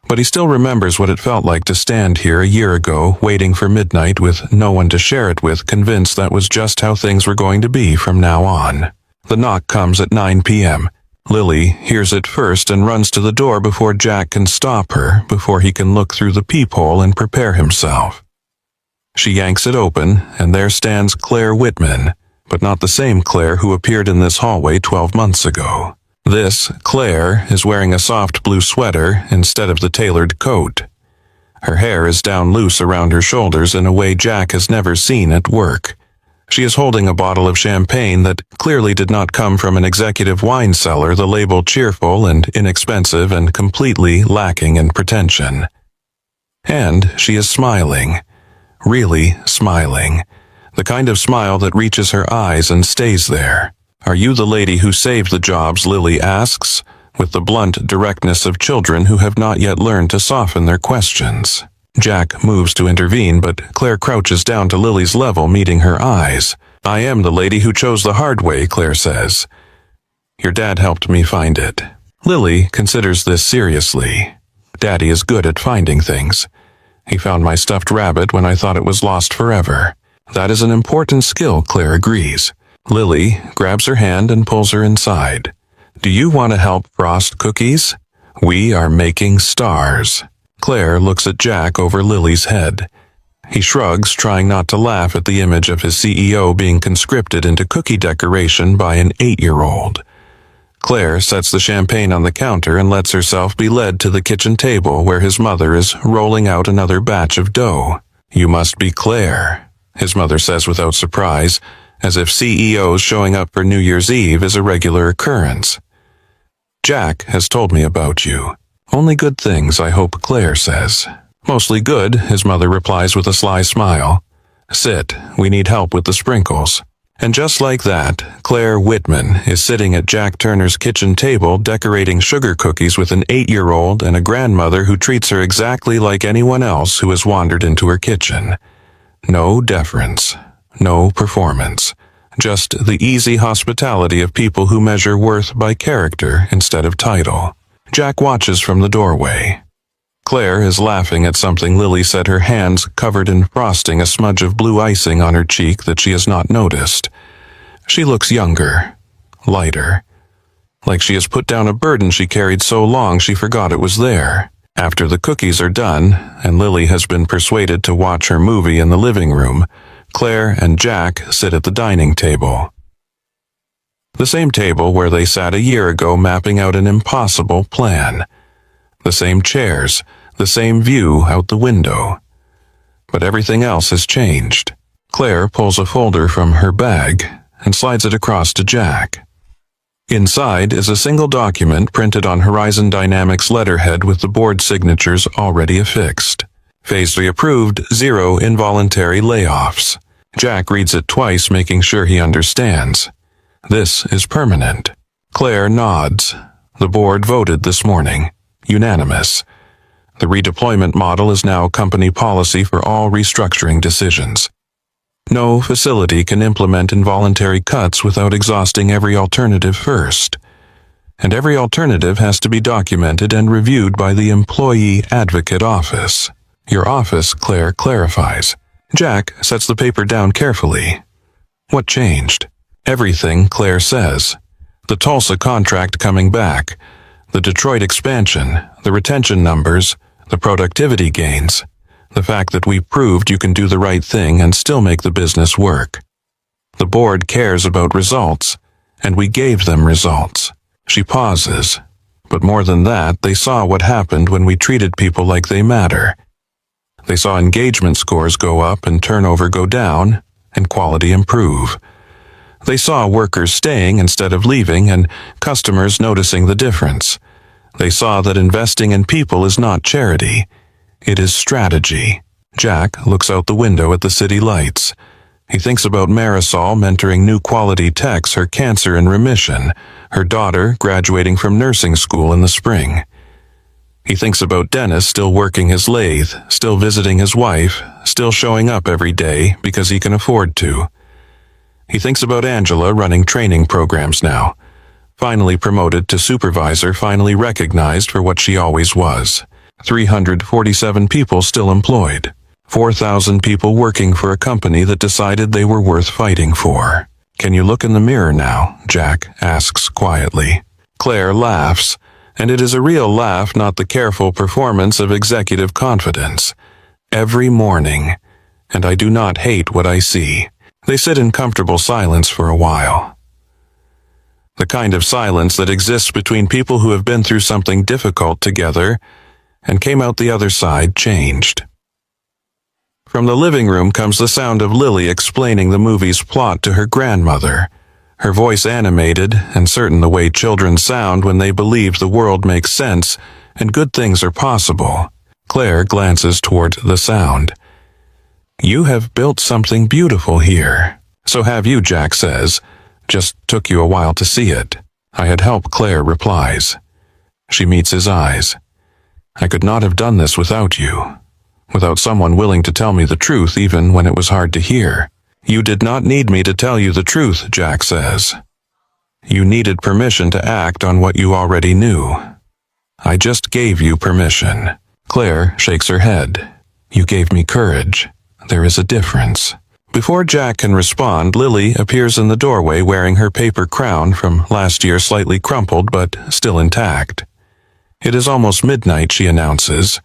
But he still remembers what it felt like to stand here a year ago, waiting for midnight with no one to share it with, convinced that was just how things were going to be from now on. The knock comes at 9 p.m. Lily hears it first and runs to the door before Jack can stop her, before he can look through the peephole and prepare himself. She yanks it open, and there stands Claire Whitman, but not the same Claire who appeared in this hallway 12 months ago. This Claire is wearing a soft blue sweater instead of the tailored coat. Her hair is down loose around her shoulders in a way Jack has never seen at work. She is holding a bottle of champagne that clearly did not come from an executive wine cellar, the label cheerful and inexpensive and completely lacking in pretension. And she is smiling. Really smiling. The kind of smile that reaches her eyes and stays there. "Are you the lady who saved the jobs?" Lily asks, with the blunt directness of children who have not yet learned to soften their questions. Jack moves to intervene, but Claire crouches down to Lily's level, meeting her eyes. "I am the lady who chose the hard way," Claire says. "Your dad helped me find it." Lily considers this seriously. Daddy is good at finding things. He found my stuffed rabbit when I thought it was lost forever. That is an important skill, Claire agrees. Lily grabs her hand and pulls her inside. "Do you want to help frost cookies? We are making stars." Claire looks at Jack over Lily's head. He shrugs, trying not to laugh at the image of his CEO being conscripted into cookie decoration by an 8-year-old. Claire sets the champagne on the counter and lets herself be led to the kitchen table where his mother is rolling out another batch of dough. "You must be Claire," his mother says without surprise, as if CEOs showing up for New Year's Eve is a regular occurrence. "Jack has told me about you. Only good things, I hope," Claire says. "Mostly good," his mother replies with a sly smile. "Sit, we need help with the sprinkles." And just like that, Claire Whitman is sitting at Jack Turner's kitchen table decorating sugar cookies with an 8-year-old and a grandmother who treats her exactly like anyone else who has wandered into her kitchen. No deference, no performance, just the easy hospitality of people who measure worth by character instead of title. Jack watches from the doorway. Claire is laughing at something Lily said, her hands covered in frosting, a smudge of blue icing on her cheek that she has not noticed. She looks younger, lighter, like she has put down a burden she carried so long she forgot it was there. After the cookies are done, and Lily has been persuaded to watch her movie in the living room, Claire and Jack sit at the dining table. The same table where they sat a year ago mapping out an impossible plan. The same chairs, the same view out the window. But everything else has changed. Claire pulls a folder from her bag and slides it across to Jack. Inside is a single document printed on Horizon Dynamics letterhead with the board signatures already affixed. Phase 3 approved, 0 involuntary layoffs. Jack reads it twice, making sure he understands. This is permanent. Claire nods. The board voted this morning. Unanimous. The redeployment model is now company policy for all restructuring decisions. No facility can implement involuntary cuts without exhausting every alternative first. And every alternative has to be documented and reviewed by the Employee Advocate Office. Your office, Claire clarifies. Jack sets the paper down carefully. What changed? Everything, Claire says. The Tulsa contract coming back, the Detroit expansion, the retention numbers, the productivity gains, the fact that we proved you can do the right thing and still make the business work. The board cares about results, and we gave them results. She pauses. But more than that, they saw what happened when we treated people like they matter. They saw engagement scores go up and turnover go down, and quality improve. They saw workers staying instead of leaving and customers noticing the difference. They saw that investing in people is not charity. It is strategy. Jack looks out the window at the city lights. He thinks about Marisol mentoring new quality techs, her cancer in remission, her daughter graduating from nursing school in the spring. He thinks about Dennis still working his lathe, still visiting his wife, still showing up every day because he can afford to. He thinks about Angela running training programs now. Finally promoted to supervisor, finally recognized for what she always was. 347 people still employed. 4,000 people working for a company that decided they were worth fighting for. Can you look in the mirror now? Jack asks quietly. Claire laughs, and it is a real laugh, not the careful performance of executive confidence. Every morning, and I do not hate what I see. They sit in comfortable silence for a while. The kind of silence that exists between people who have been through something difficult together and came out the other side changed. From the living room comes the sound of Lily explaining the movie's plot to her grandmother, her voice animated and certain the way children sound when they believe the world makes sense and good things are possible. Claire glances toward the sound. You have built something beautiful here. So have you, Jack says. Just took you a while to see it. I had help, Claire replies. She meets his eyes. I could not have done this without you. Without someone willing to tell me the truth even when it was hard to hear. You did not need me to tell you the truth, Jack says. You needed permission to act on what you already knew. I just gave you permission. Claire shakes her head. You gave me courage. There is a difference. Before Jack can respond, Lily appears in the doorway wearing her paper crown from last year, slightly crumpled but still intact. It is almost midnight, she announces.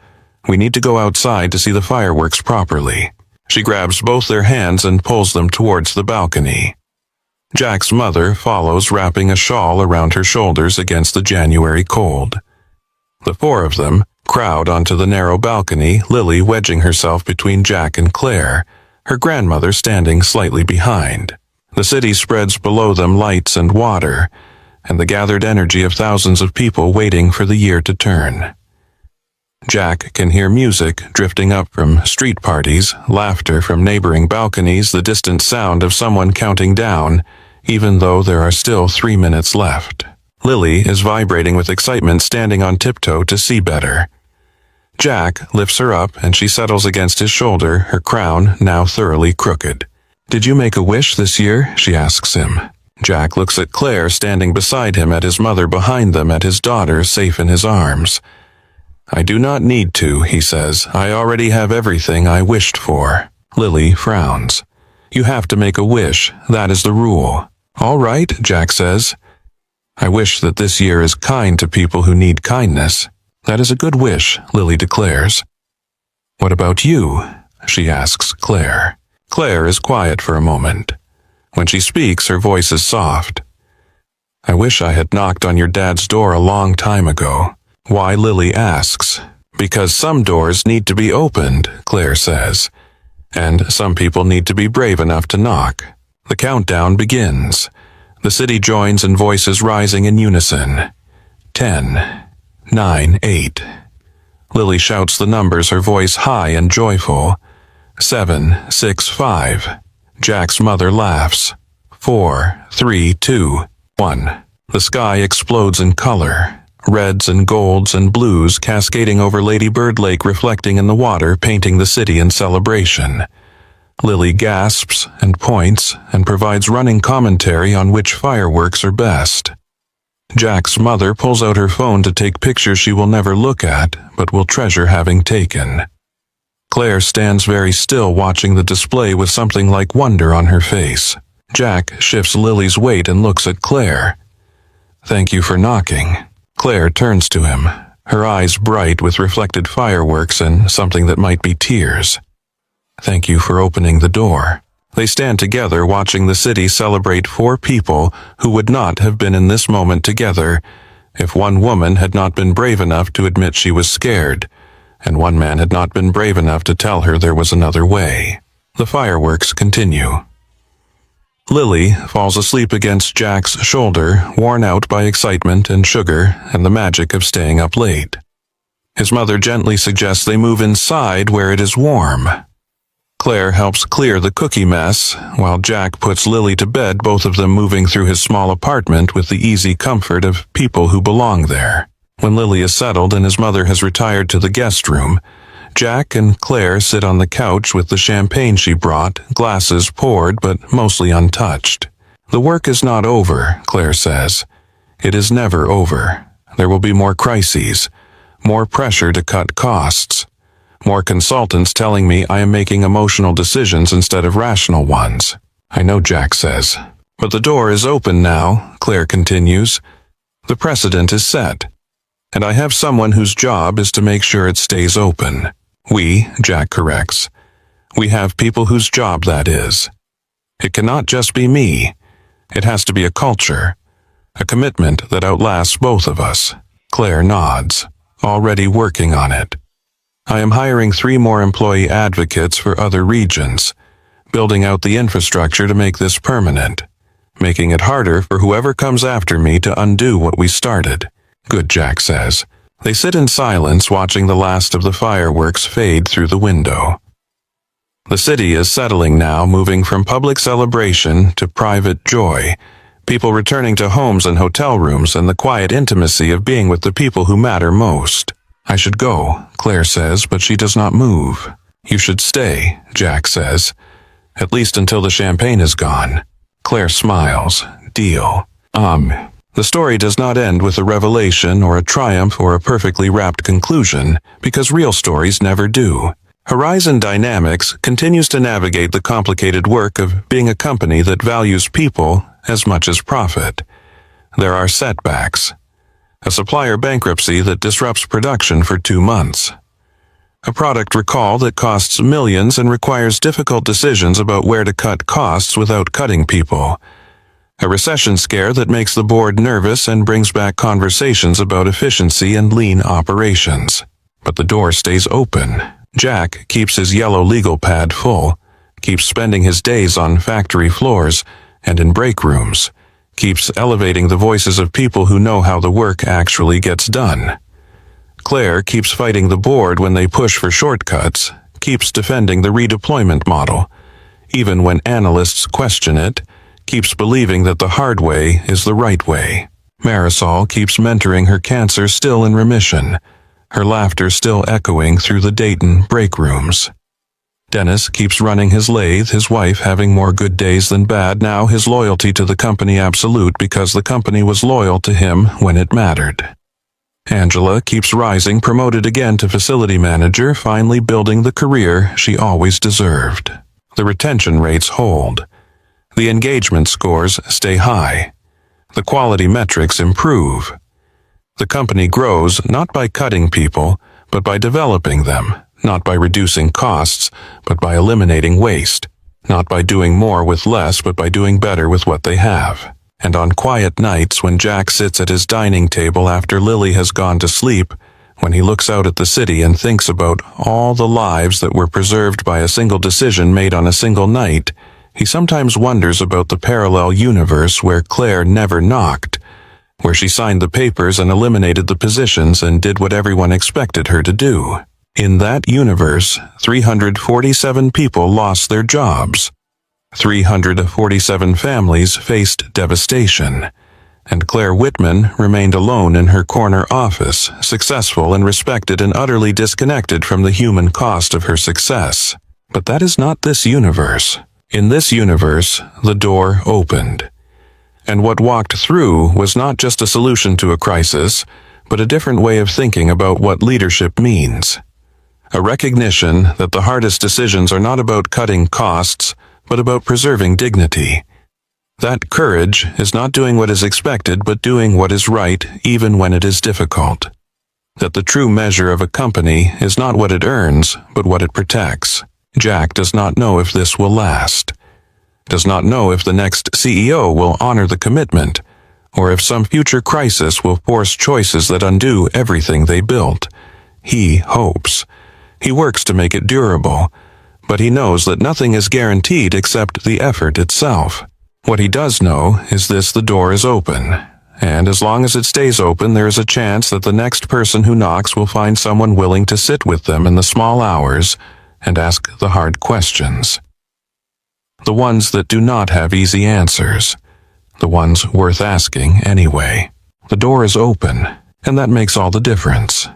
We need to go outside to see the fireworks properly. She grabs both their hands and pulls them towards the balcony. Jack's mother follows, wrapping a shawl around her shoulders against the January cold. The four of them crowd onto the narrow balcony, Lily wedging herself between Jack and Claire, her grandmother standing slightly behind. The city spreads below them, lights and water, and the gathered energy of thousands of people waiting for the year to turn. Jack can hear music drifting up from street parties, laughter from neighboring balconies, the distant sound of someone counting down, even though there are still 3 minutes left. Lily is vibrating with excitement, standing on tiptoe to see better. Jack lifts her up and she settles against his shoulder, her crown now thoroughly crooked. Did you make a wish this year? She asks him. Jack looks at Claire standing beside him, at his mother behind them, at his daughter safe in his arms. I do not need to, he says. I already have everything I wished for. Lily frowns. You have to make a wish. That is the rule. All right, Jack says. I wish that this year is kind to people who need kindness. That is a good wish, Lily declares. What about you? She asks Claire. Claire is quiet for a moment. When she speaks, her voice is soft. I wish I had knocked on your dad's door a long time ago. Why, Lily asks. Because some doors need to be opened, Claire says. And some people need to be brave enough to knock. The countdown begins. The city joins in voices rising in unison. 10, 9, 8. Lily shouts the numbers, her voice high and joyful. 7, 6, 5. Jack's mother laughs. 4, 3, 2, 1. The sky explodes in color. reds and golds and blues cascading over Lady Bird Lake, reflecting in the water, painting the city in celebration. Lily gasps and points and provides running commentary on which fireworks are best. Jack's mother pulls out her phone to take pictures she will never look at, but will treasure having taken. Claire stands very still, watching the display with something like wonder on her face. Jack shifts Lily's weight and looks at Claire. "Thank you for knocking." Claire turns to him, her eyes bright with reflected fireworks and something that might be tears. "Thank you for opening the door." They stand together, watching the city celebrate 4 people who would not have been in this moment together if one woman had not been brave enough to admit she was scared, and one man had not been brave enough to tell her there was another way. The fireworks continue. Lily falls asleep against Jack's shoulder, worn out by excitement and sugar and the magic of staying up late. His mother gently suggests they move inside where it is warm. Claire helps clear the cookie mess, while Jack puts Lily to bed, both of them moving through his small apartment with the easy comfort of people who belong there. When Lily is settled and his mother has retired to the guest room, Jack and Claire sit on the couch with the champagne she brought, glasses poured but mostly untouched. "The work is not over," Claire says. "It is never over. There will be more crises, more pressure to cut costs, more consultants telling me I am making emotional decisions instead of rational ones." "I know," Jack says. "But the door is open now," Claire continues. "The precedent is set. And I have someone whose job is to make sure it stays open. We," Jack corrects, "we have people whose job that is. It cannot just be me. It has to be a culture, a commitment that outlasts both of us." Claire nods, already working on it. "I am hiring 3 more employee advocates for other regions, building out the infrastructure to make this permanent, making it harder for whoever comes after me to undo what we started." "Good," Jack says. They sit in silence, watching the last of the fireworks fade through the window. The city is settling now, moving from public celebration to private joy, people returning to homes and hotel rooms and the quiet intimacy of being with the people who matter most. "I should go," Claire says, but she does not move. "You should stay," Jack says, "at least until the champagne is gone." Claire smiles. "Deal." The story does not end with a revelation or a triumph or a perfectly wrapped conclusion, because real stories never do. Horizon Dynamics continues to navigate the complicated work of being a company that values people as much as profit. There are setbacks. A supplier bankruptcy that disrupts production for 2 months. A product recall that costs millions and requires difficult decisions about where to cut costs without cutting people. A recession scare that makes the board nervous and brings back conversations about efficiency and lean operations. But the door stays open. Jack keeps his yellow legal pad full, keeps spending his days on factory floors and in break rooms, keeps elevating the voices of people who know how the work actually gets done. Claire keeps fighting the board when they push for shortcuts, keeps defending the redeployment model, even when analysts question it, keeps believing that the hard way is the right way. Marisol keeps mentoring her cancer still in remission, her laughter still echoing through the Dayton break rooms. Dennis keeps running his lathe, his wife having more good days than bad, now his loyalty to the company absolute because the company was loyal to him when it mattered. Angela keeps rising, promoted again to facility manager, finally building the career she always deserved. The retention rates hold. The engagement scores stay high. The quality metrics improve. The company grows not by cutting people, but by developing them, not by reducing costs, but by eliminating waste, not by doing more with less, but by doing better with what they have. And on quiet nights when Jack sits at his dining table after Lily has gone to sleep, when he looks out at the city and thinks about all the lives that were preserved by a single decision made on a single night, he sometimes wonders about the parallel universe where Claire never knocked, where she signed the papers and eliminated the positions and did what everyone expected her to do. In that universe, 347 people lost their jobs. 347 families faced devastation. and Claire Whitman remained alone in her corner office, successful and respected and utterly disconnected from the human cost of her success. But that is not this universe. In this universe, the door opened. And what walked through was not just a solution to a crisis, but a different way of thinking about what leadership means. A recognition that the hardest decisions are not about cutting costs, but about preserving dignity. That courage is not doing what is expected, but doing what is right, even when it is difficult. That the true measure of a company is not what it earns, but what it protects. Jack does not know if this will last. Does not know if the next CEO will honor the commitment, or if some future crisis will force choices that undo everything they built. He hopes. He works to make it durable, but he knows that nothing is guaranteed except the effort itself. What he does know is this: the door is open, and as long as it stays open, there is a chance that the next person who knocks will find someone willing to sit with them in the small hours and ask the hard questions. The ones that do not have easy answers. The ones worth asking anyway. The door is open, and that makes all the difference.